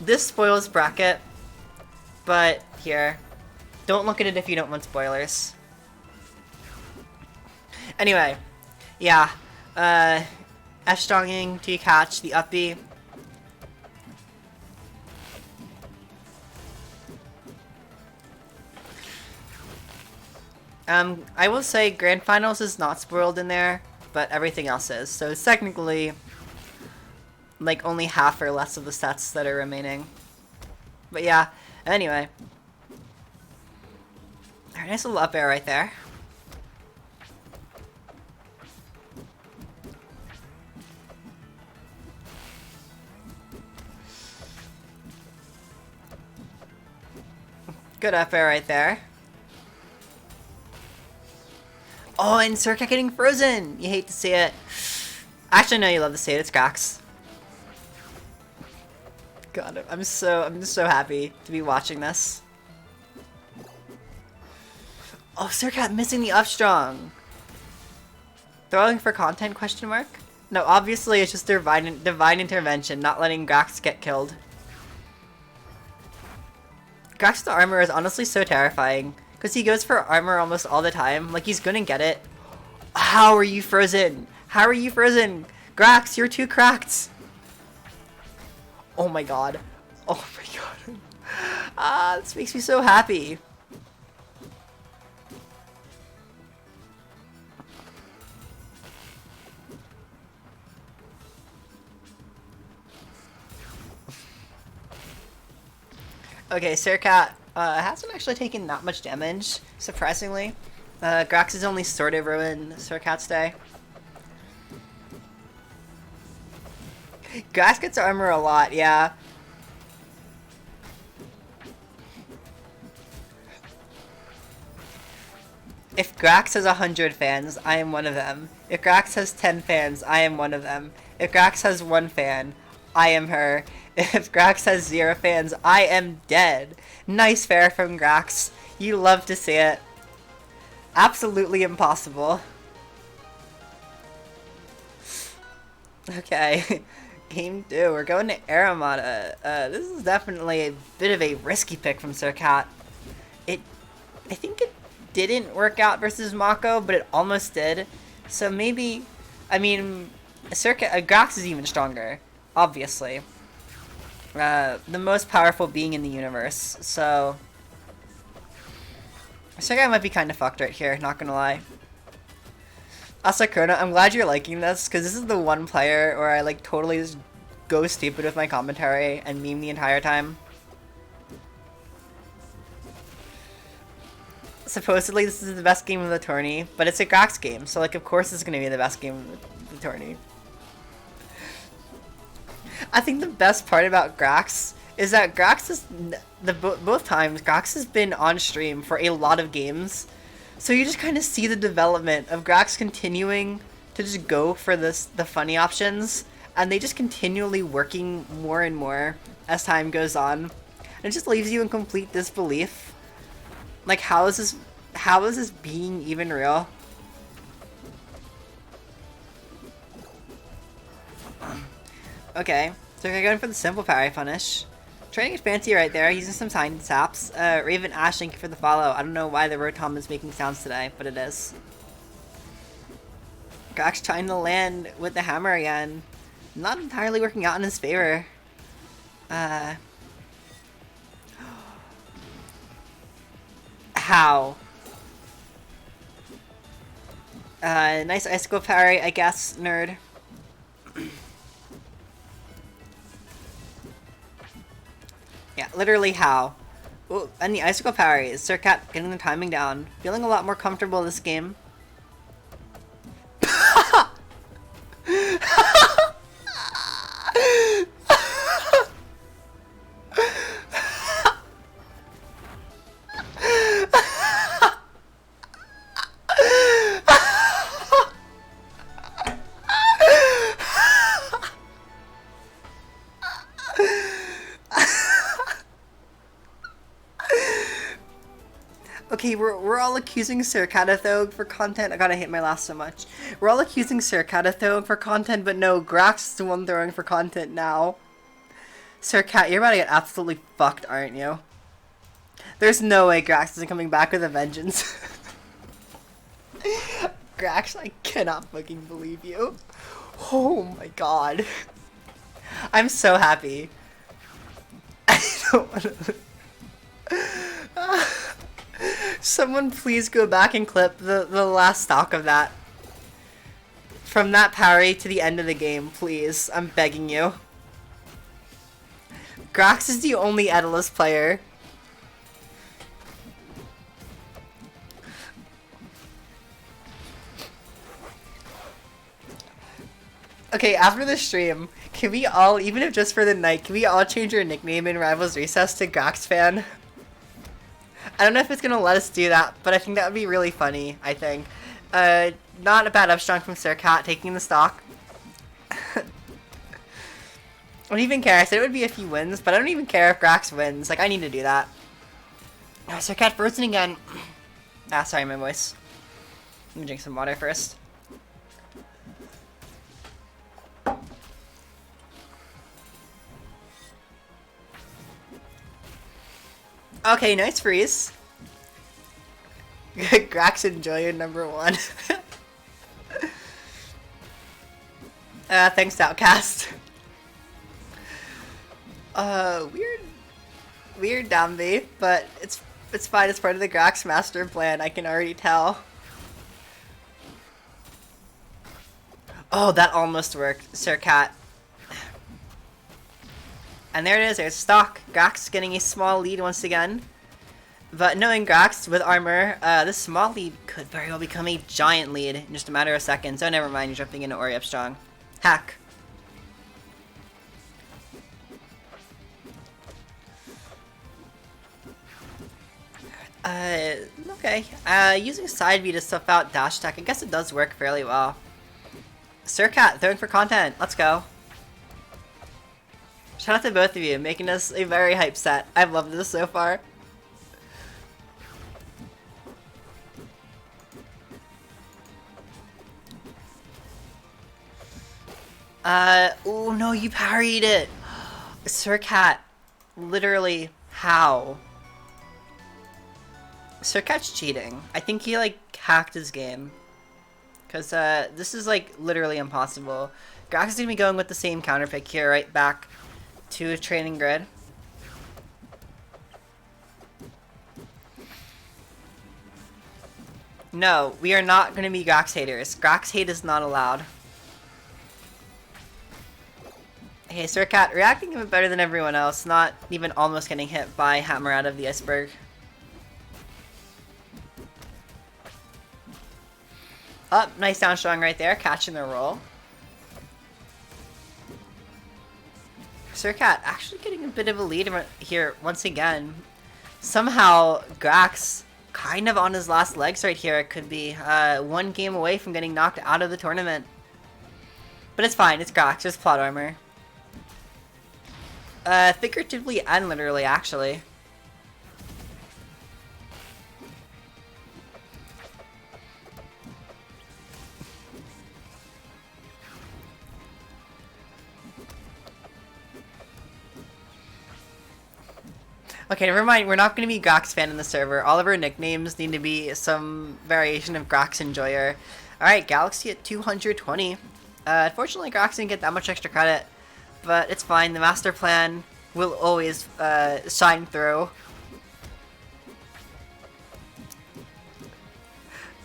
This spoils bracket, but here. Don't look at it if you don't want spoilers. Anyway, yeah. F-stronging to catch the up B. I will say Grand Finals is not spoiled in there, but everything else is. So it's technically like only half or less of the sets that are remaining. But yeah, anyway. Alright, nice little up air right there. Good up air right there. Oh, and Sircat getting frozen! You hate to see it. Actually, no, you love to see it. It's Grax. God, I'm just so happy to be watching this. Oh, Sircat missing the up strong. Throwing for content, question mark? No, obviously it's just divine intervention, not letting Grax get killed. Grax's armor is honestly so terrifying. Because he goes for armor almost all the time. Like, he's gonna get it. How are you frozen? How are you frozen? Grax, you're too cracked. Oh my god. Oh my god. Ah, this makes me so happy. Okay, Sircat hasn't actually taken that much damage, surprisingly. Grax is only sort of ruined Sircat's day. Grax gets armor a lot, yeah. If Grax has 100 fans, I am one of them. If Grax has 10 fans, I am one of them. If Grax has 1 fan, I am her. If Grax has 0 fans, I am dead. Nice fair from Grax. You love to see it. Absolutely impossible. Okay. Game 2. We're going to Aramata. This is definitely a bit of a risky pick from Sircat. I think it didn't work out versus Maqo, but it almost did. So maybe, I mean, Sircat, Grax is even stronger, obviously. The most powerful being in the universe, so Sircat might be kind of fucked right here, not gonna lie. Asakona, I'm glad you're liking this, because this is the one player where I like totally just go stupid with my commentary and meme the entire time. Supposedly this is the best game of the tourney, but it's a Grax game, so like of course it's gonna be the best game of the tourney. I think the best part about Grax is that Grax is both times Grax has been on stream for a lot of games, so you just kind of see the development of Grax continuing to just go for the funny options, and they just continually working more and more as time goes on. And it just leaves you in complete disbelief. Like, how is this being even real? Okay, so we're going for the simple parry punish. Trying to get fancy right there, using some time saps. Raven Ash, thank you for the follow. I don't know why the Rotom is making sounds today, but it is. Grax trying to land with the hammer again. Not entirely working out in his favor. How? Nice icicle parry, I guess, nerd. Yeah, literally how. Ooh, and the icicle parry is Sircat getting the timing down. Feeling a lot more comfortable this game. Okay, we're all accusing Sircat for content. I gotta hate my laugh so much. We're all accusing Sircat for content, but no, Grax is the one throwing for content now. Sircat, you're about to get absolutely fucked, aren't you? There's no way Grax isn't coming back with a vengeance. Grax, I cannot fucking believe you. Oh my god. I'm so happy. I don't want to... Someone please go back and clip the last stock of that. From that parry to the end of the game, please. I'm begging you. Grax is the only Edalus player. Okay, after the stream, can we all, even if just for the night, can we all change our nickname in Rivals Recess to Grax Fan? I don't know if it's gonna let us do that, but I think that would be really funny, I think. Not a bad upstrong from Sircat taking the stock. I don't even care. I said it would be a few wins, but I don't even care if Grax wins. Like, I need to do that. Oh, Sircat frozen again. Ah, sorry, my voice. Let me drink some water first. Okay, nice freeze. Grax Enjoyer #1. Thanks, Outcast. Weird Dambi, but it's fine. It's part of the Grax master plan. I can already tell. Oh, that almost worked, Sircat. And there it is, there's stock. Grax getting a small lead once again. But knowing Grax with armor, this small lead could very well become a giant lead in just a matter of seconds. Oh, never mind, you're jumping into Ori Upstrong. Hack. Okay. Using side B to stuff out dash attack, I guess it does work fairly well. Sircat throwing for content. Let's go. Shout out to both of you, making us a very hype set. I've loved this so far. Oh no, you parried it! Sircat, literally, how? Sircat's cheating. I think he, like, hacked his game. Because, this is, like, literally impossible. Grax is gonna be going with the same counter pick here, right back to a training grid. No, we are not going to be Grax haters. Grax hate is not allowed. Hey, Sircat, reacting even better than everyone else, not even almost getting hit by Hammer out of the iceberg. Oh, nice down strong right there, catching the roll. Sircat actually getting a bit of a lead here once again. Somehow, Grax kind of on his last legs right here. It could be one game away from getting knocked out of the tournament. But it's fine, it's Grax, there's plot armor. Figuratively and literally, actually. Okay, never mind. We're not going to be Grax fan in the server. All of our nicknames need to be some variation of Grax Enjoyer. Alright, Galaxy at 220. Unfortunately, Grax didn't get that much extra credit, but it's fine. The master plan will always shine through.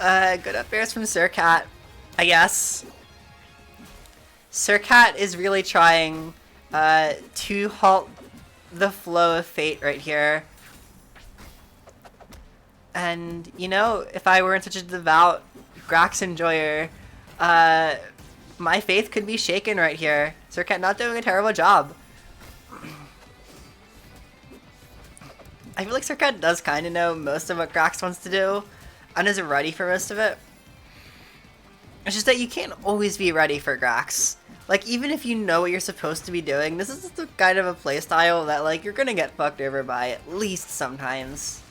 Good up airs from Sircat, I guess. Sircat is really trying to halt the flow of fate right here. And, you know, if I weren't such a devout Grax Enjoyer, my faith could be shaken right here. Sircat not doing a terrible job. I feel like Sircat does kind of know most of what Grax wants to do, and is ready for most of it. It's just that you can't always be ready for Grax. Like, even if you know what you're supposed to be doing, this is the kind of a playstyle that, like, you're gonna get fucked over by at least sometimes.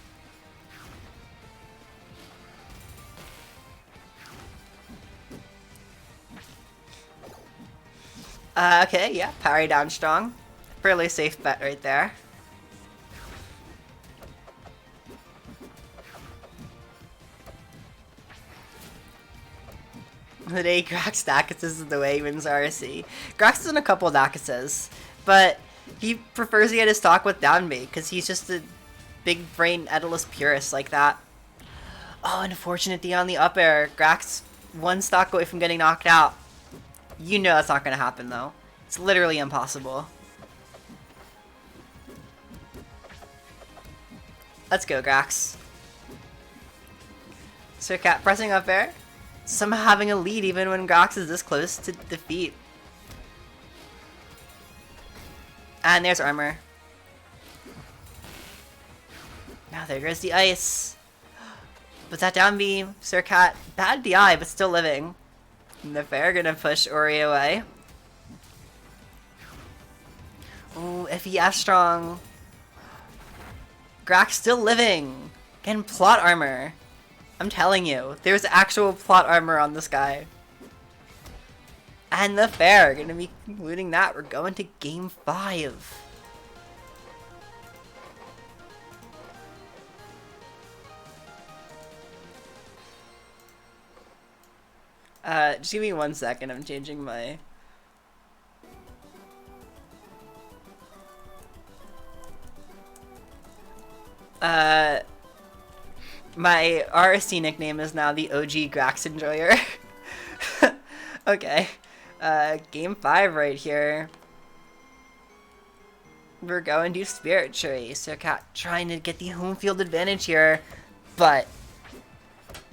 Okay, yeah, parry down strong. Fairly safe bet right there. The day Grax Dacuses the way he wins RC. Grax is in a couple Dacuses, but he prefers to get his stock with down B because he's just a big brain Edalus purist like that. Oh, unfortunate D on the up air. Grax one stock away from getting knocked out. You know that's not going to happen though. It's literally impossible. Let's go, Grax. Sircat pressing up air. Somehow having a lead even when Grax is this close to defeat. And there's armor. Now there goes the ice. But that down B, Sircat, bad DI, but still living. And the fair gonna push Ori away. Oh, FEF strong. Grax still living. Getting plot armor. I'm telling you, there's actual plot armor on this guy. And the fair, gonna be concluding that. We're going to game 5. Just give me 1 second, I'm changing my... My RSC nickname is now the OG Grax Enjoyer. Okay. Game 5 right here. We're going to Spirit Tree. Sircat trying to get the home field advantage here, but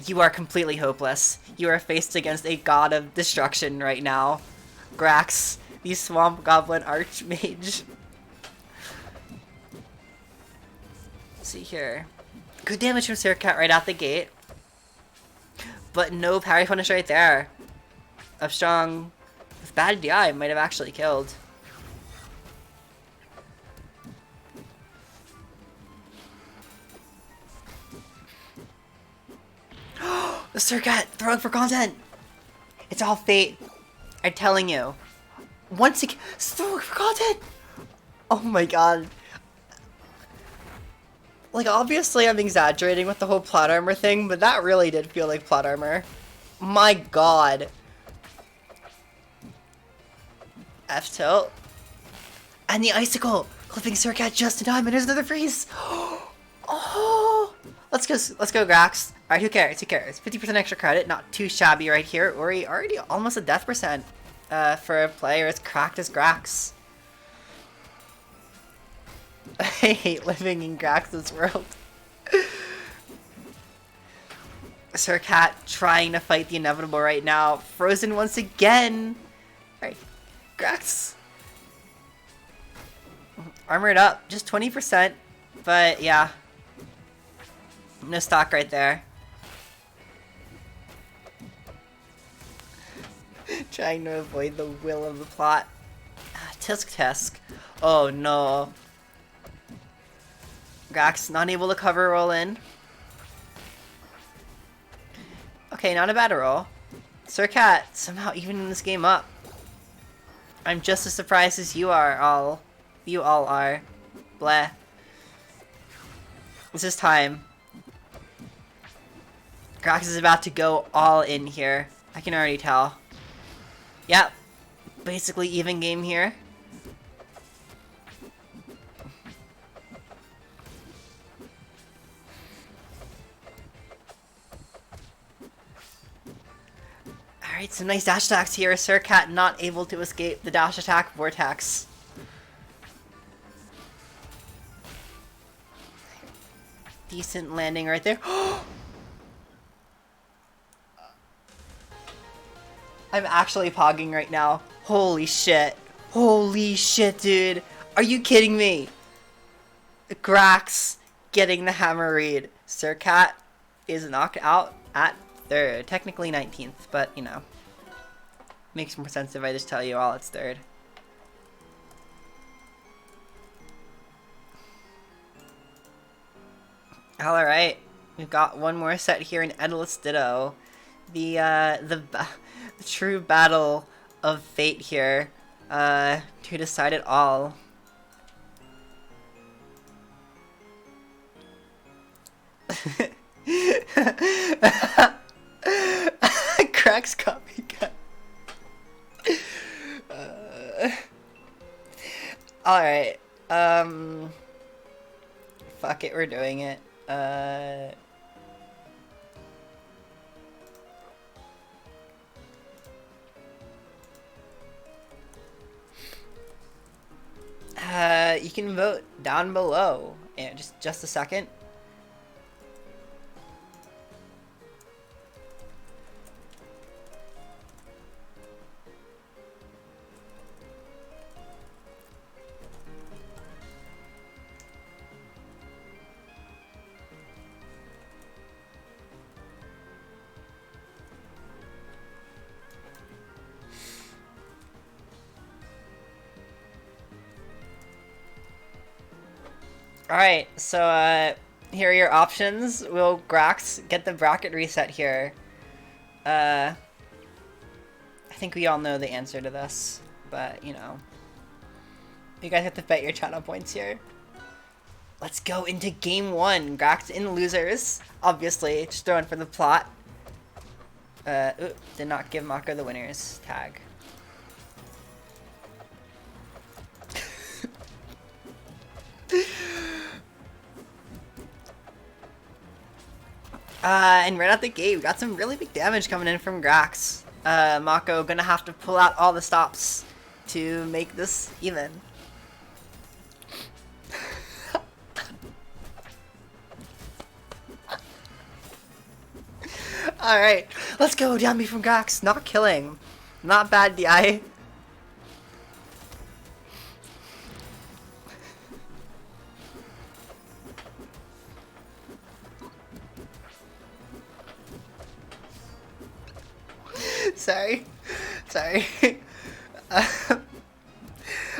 you are completely hopeless. You are faced against a god of destruction right now. Grax, the Swamp Goblin Archmage. Let's see here. Good damage from Sircat right out the gate. But no parry punish right there. Up strong with bad DI might have actually killed. The Sircat throwing for content. It's all fate. I'm telling you. Once again, throwing for content. Oh my god. Like, obviously I'm exaggerating with the whole plot armor thing, but that really did feel like plot armor. My god. F-tilt. And the icicle! Clipping Sircat just in time, and there's another freeze! Oh! Let's go, Grax. Alright, who cares? Who cares? 50% extra credit, not too shabby right here. Ori already almost a death percent for a player as cracked as Grax. I hate living in Grax's world. Sircat trying to fight the inevitable right now. Frozen once again. Alright, Grax. Armored up, just 20%. But yeah. No stock right there. Trying to avoid the will of the plot. Tisk. Oh no. Grax not able to cover roll in. Okay, not a bad roll. Sircat somehow evening this game up. I'm just as surprised as you all are. Bleh. This is time. Grax is about to go all in here. I can already tell. Yep. Basically even game here. Alright, some nice dash attacks here. Sircat not able to escape the dash attack vortex. Decent landing right there. I'm actually pogging right now. Holy shit. Holy shit, dude. Are you kidding me? Grax getting the hammer read. Sircat is knocked out at 3rd. Technically 19th, but, you know. Makes more sense if I just tell you all it's 3rd. Alright. We've got one more set here in Endless Ditto. The true battle of fate here. to decide it all. Grax copycat. Alright, fuck it, we're doing it. You can vote down below. Yeah, just a second. Alright, so here are your options. Will Grax get the bracket reset here? I think we all know the answer to this, but you know. You guys have to bet your channel points here. Let's go into game 1. Grax in losers. Obviously, just throwing for the plot. Did not give Maqo the winners tag. And right out the gate, we got some really big damage coming in from Grax. Maqo gonna have to pull out all the stops to make this even. Alright, let's go, down B from Grax. Not killing. Not bad, DI. Sorry.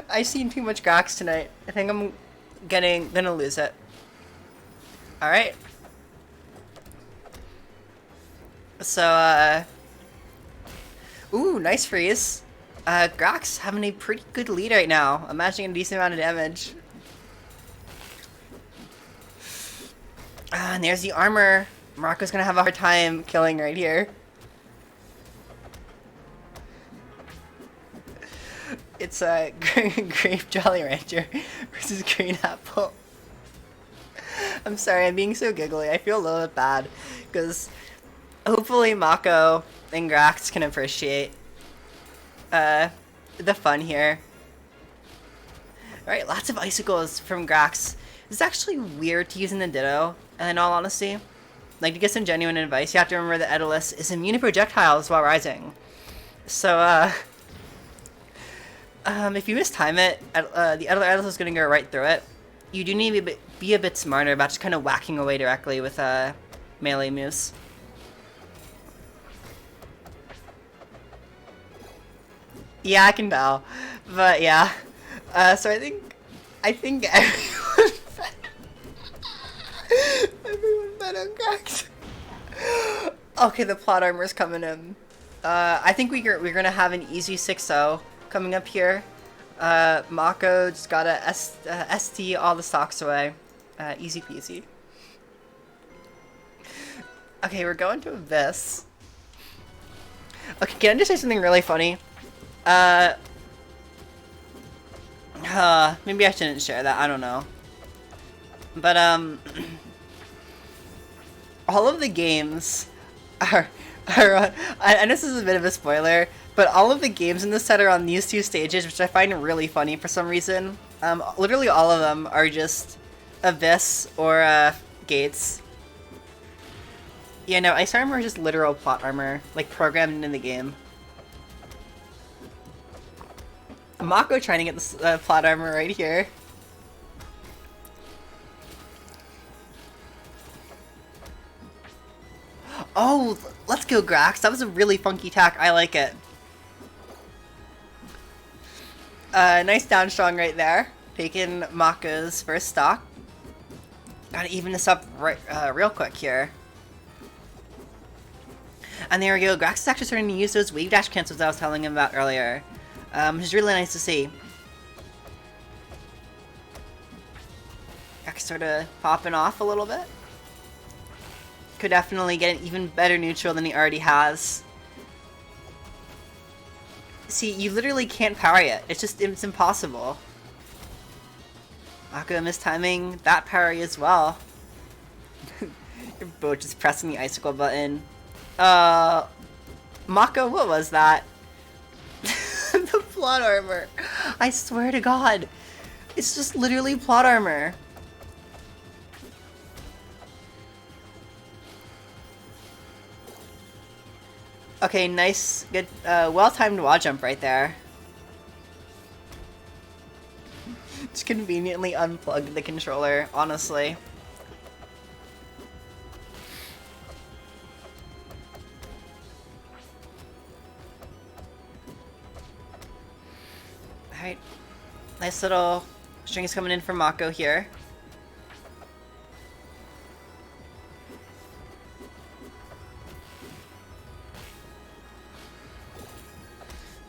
I've seen too much Grax tonight. I think I'm gonna lose it. Alright. So, ooh, nice freeze. Grax having a pretty good lead right now. I'm matching a decent amount of damage. And there's the armor. Maqo's gonna have a hard time killing right here. It's a Grape Jolly Rancher versus Green Apple. I'm sorry, I'm being so giggly. I feel a little bit bad because hopefully Maqo and Grax can appreciate the fun here. Alright, lots of icicles from Grax. It's actually weird to use in the Ditto, and in all honesty, like to get some genuine advice, you have to remember that Edolus is immune to projectiles while rising. So, if you mistime it, the Edolus is going to go right through it. You do need to be a bit smarter about just kind of whacking away directly with melee moves. Yeah, I can tell, but yeah. So I think everyone bet on Grax. Okay, the plot armor's coming in. I think we're gonna have an easy 6-0 coming up here. Maqo just gotta ST all the stocks away. Easy peasy. Okay, we're going to Abyss. Okay, can I just say something really funny? Maybe I shouldn't share that, I don't know. But, all of the games are on, I know this is a bit of a spoiler, but all of the games in this set are on these two stages, which I find really funny for some reason. Literally all of them are just Abyss or, Gates. Yeah, no, Ice Armor is just literal plot armor, like, programmed into the game. Maqo trying to get this plot armor right here. Oh, let's go, Grax. That was a really funky attack. I like it. Nice down strong right there. Taking Maqo's first stock. Gotta even this up right, real quick here. And there we go. Grax is actually starting to use those wave dash cancels I was telling him about earlier. Which is really nice to see. Grax sort of popping off a little bit. Could definitely get an even better neutral than he already has. See, you literally can't parry it. It's impossible. Maqo mistiming that parry as well. You're both just pressing the icicle button. Maqo, what was that? The plot armor. I swear to God. It's just literally plot armor. Okay, nice, good, well-timed wall jump right there. Just conveniently unplugged the controller, honestly. Alright. Nice little strings coming in from Maqo here.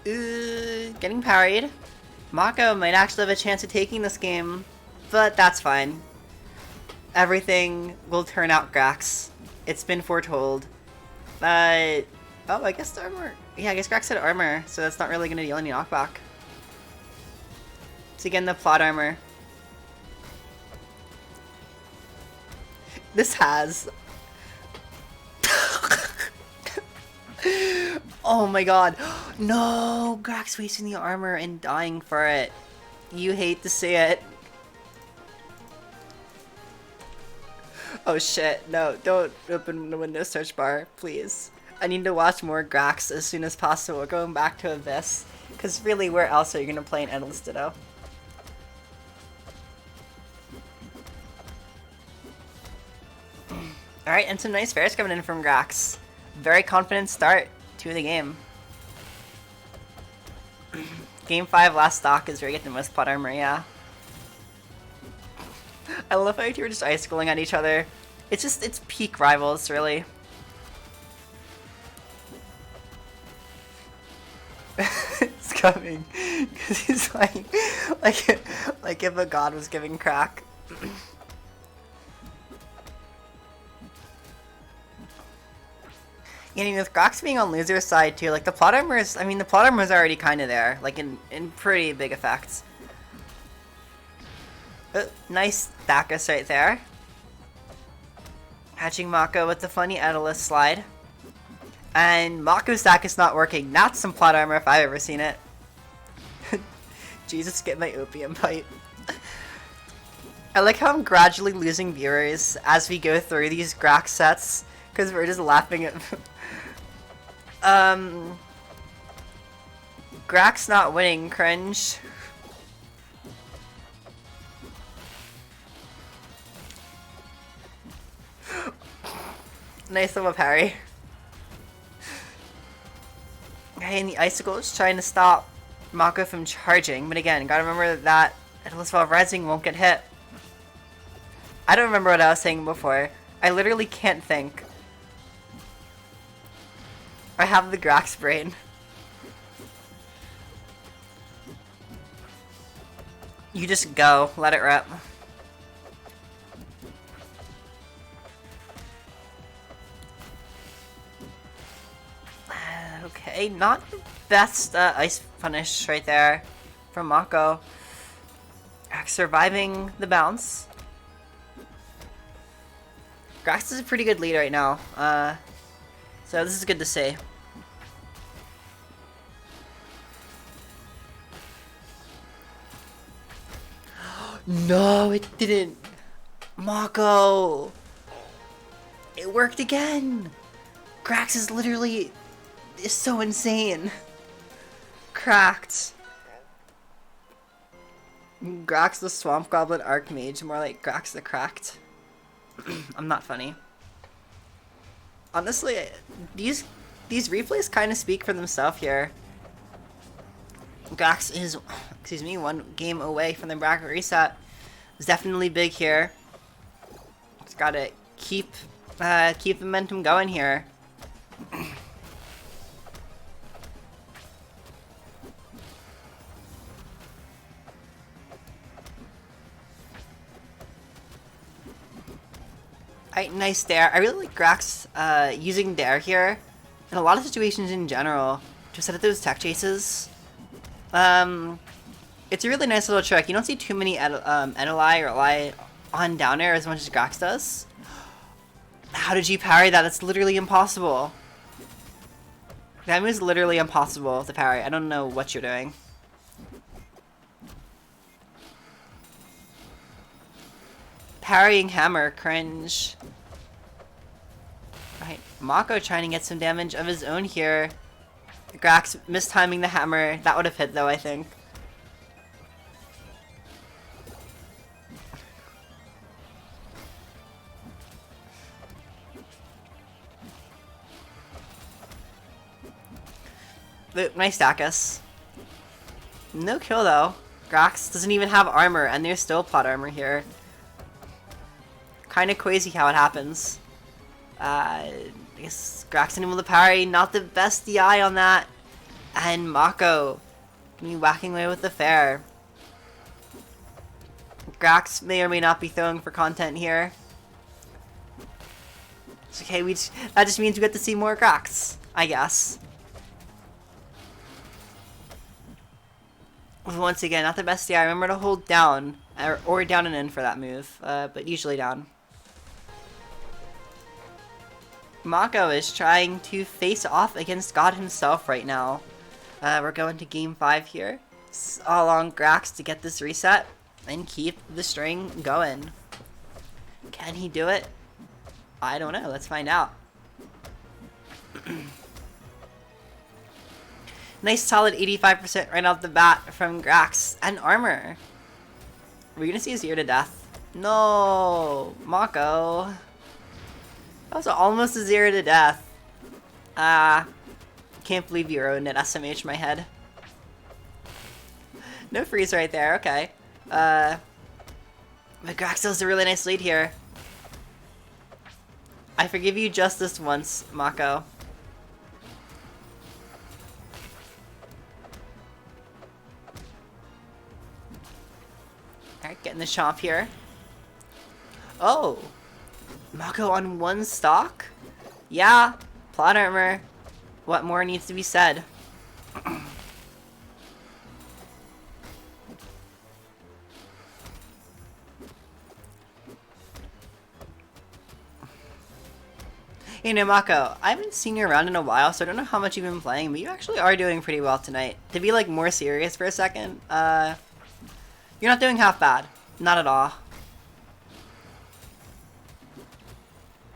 Getting parried. Maqo might actually have a chance of taking this game, but that's fine. Everything will turn out Grax. It's been foretold. But... oh, I guess the armor... yeah, I guess Grax had armor, so that's not really going to deal any knockback. So again, the plot armor. This has... oh my god. No! Grax wasting the armor and dying for it. You hate to see it. Oh shit, no, don't open the Windows search bar, please. I need to watch more Grax as soon as possible, going back to Abyss. Because really, where else are you going to play an Endless Ditto? Alright, and some nice fairs coming in from Grax. Very confident start to the game. Game 5 last stock is where you get the most plot armor, yeah. I love how you were just icicling at each other. It's peak rivals, really. It's coming. Because he's like if a god was giving crack. And with Grax being on loser's side too, like the plot armor is, I mean the plot armor is already kind of there, like in pretty big effects. Nice Thackus right there. Catching Maqo with the funny Edalus slide. And Mako's Thackus not working. That's some plot armor if I've ever seen it. Jesus, get my opium pipe. I like how I'm gradually losing viewers as we go through these Grax sets, because we're just laughing at... Grax not winning, cringe. Nice little parry. Okay, and the icicle is trying to stop Maqo from charging, but again, gotta remember that Endless while rising won't get hit. I don't remember what I was saying before. I literally can't think. I have the Grax brain. You just go, let it rip. Okay, not the best ice punish right there from Maqo. Grax surviving the bounce. Grax is a pretty good lead right now. So this is good to see. No, it didn't. Maqo! It worked again! Grax is literally... is so insane. Cracked. Grax the Swamp Goblin Archmage, more like Grax the Cracked. I'm not funny. Honestly, these replays kind of speak for themselves here. Grax is, excuse me, one game away from the bracket reset. It's definitely big here. Just gotta keep momentum going here. Alright, nice dare. I really like Grax using dare here in a lot of situations in general to set up those tech chases. It's a really nice little trick. You don't see too many Edeli or Eli on down air as much as Grax does. How did you parry that? That's literally impossible. That move is literally impossible to parry. I don't know what you're doing. Parrying hammer, cringe. Right, Maqo trying to get some damage of his own here. Grax mistiming the hammer. That would have hit though, I think. Nice Dacus. No kill though. Grax doesn't even have armor, and there's still plot armor here. Kinda crazy how it happens. I guess Grax unable to parry, not the best DI on that. And Maqo can be whacking away with the fair. Grax may or may not be throwing for content here. It's okay, that just means we get to see more Grax, I guess. Once again, not the best DI. Remember to hold down, or down and in for that move, but usually down. Maqo is trying to face off against God himself right now. We're going to game 5 here. It's all on Grax to get this reset and keep the string going. Can he do it? I don't know. Let's find out. Nice solid 85% right off the bat from Grax. And armor. We're gonna see a 0 to death. No! Maqo. That was almost a 0 to death. Can't believe you ruined it, SMH my head. No freeze right there, okay. But Grax still has a really nice lead here. I forgive you just this once, Maqo. Alright, getting the chomp here. Oh! Maqo on one stock? Yeah, plot armor. What more needs to be said? Hey, no, Maqo, I haven't seen you around in a while, so I don't know how much you've been playing, but you actually are doing pretty well tonight. To be, like, more serious for a second, you're not doing half bad. Not at all.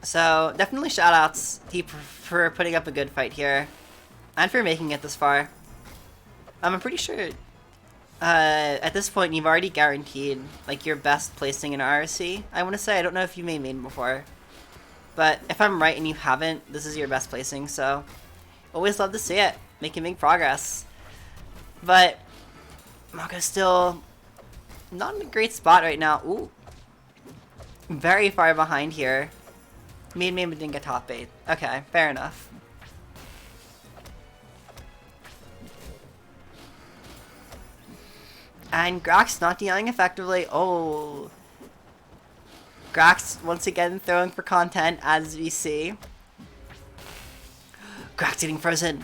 So, definitely shoutouts to you for putting up a good fight here. And for making it this far. I'm pretty sure, at this point, you've already guaranteed, like, your best placing in RRC. I want to say, I don't know if you made main before. But if I'm right and you haven't, this is your best placing, so always love to see it. Making big progress. But Maqo's still not in a great spot right now. Ooh. Very far behind here. Main but didn't get top 8. Okay, fair enough. And Grax not DIing effectively. Oh. Grax once again throwing for content, as we see. Grax getting frozen.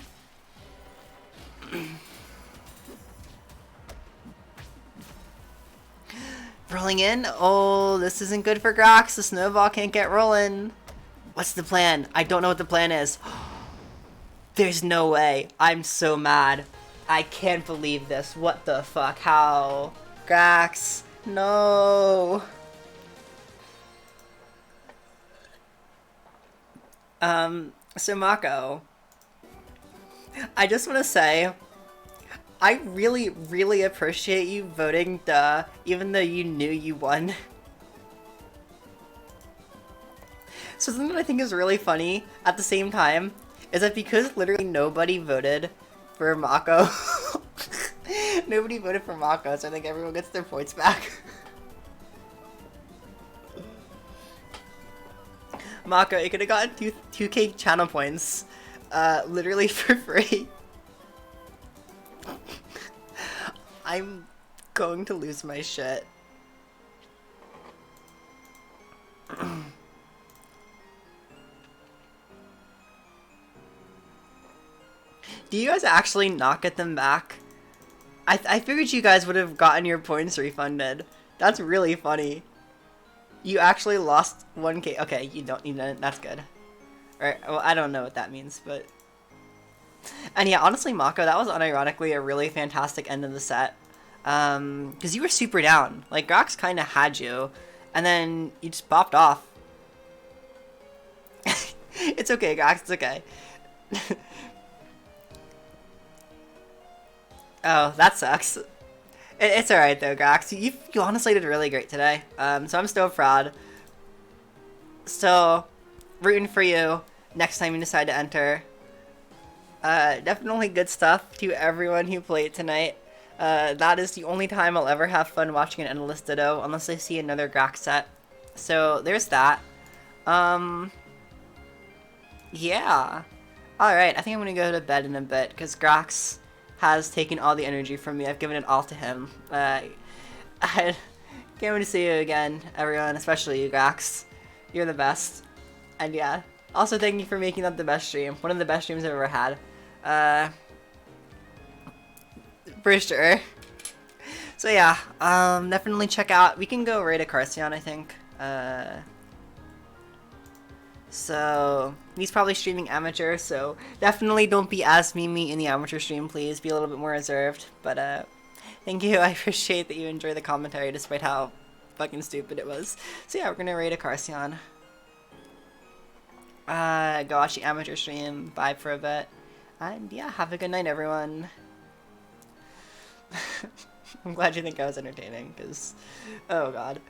Rolling in. Oh, this isn't good for Grax. The snowball can't get rolling. What's the plan? I don't know what the plan is. There's no way. I'm so mad. I can't believe this. What the fuck? How? Grax. No. So Maqo, I just want to say, I really, really appreciate you voting duh, even though you knew you won. So something that I think is really funny at the same time is that because literally nobody voted for Maqo, nobody voted for Maqo, so I think everyone gets their points back. Maqo, you could have gotten 2k channel points, literally for free. I'm going to lose my shit. Do you guys actually not get them back? I figured you guys would have gotten your points refunded. That's really funny. You actually lost 1k. Okay, you don't need it. That's good. Alright, well, I don't know what that means, but... And yeah, honestly, Maqo, that was unironically a really fantastic end of the set. Because you were super down. Like, Grax kind of had you, and then you just popped off. It's okay, Grax, it's okay. Oh, that sucks. It's alright though, Grax. You honestly did really great today. So I'm still proud. Still rooting for you next time you decide to enter. Definitely good stuff to everyone who played tonight. That is the only time I'll ever have fun watching an Endless Ditto, unless I see another Grax set. So there's that. Yeah. Alright, I think I'm gonna go to bed in a bit, because Grax has taken all the energy from me. I've given it all to him. I can't wait to see you again, everyone, especially you, Grax. You're the best. And yeah, also thank you for making that the best stream. One of the best streams I've ever had. For sure. So yeah, definitely check out. We can go raid a Carcion, I think. So he's probably streaming amateur, so definitely don't be as memey in the amateur stream, please. Be a little bit more reserved. But thank you. I appreciate that you enjoy the commentary despite how fucking stupid it was. So yeah, we're gonna raid a Carcion. Go watch the amateur stream, vibe for a bit. And yeah, have a good night, everyone. I'm glad you think I was entertaining, because, oh god.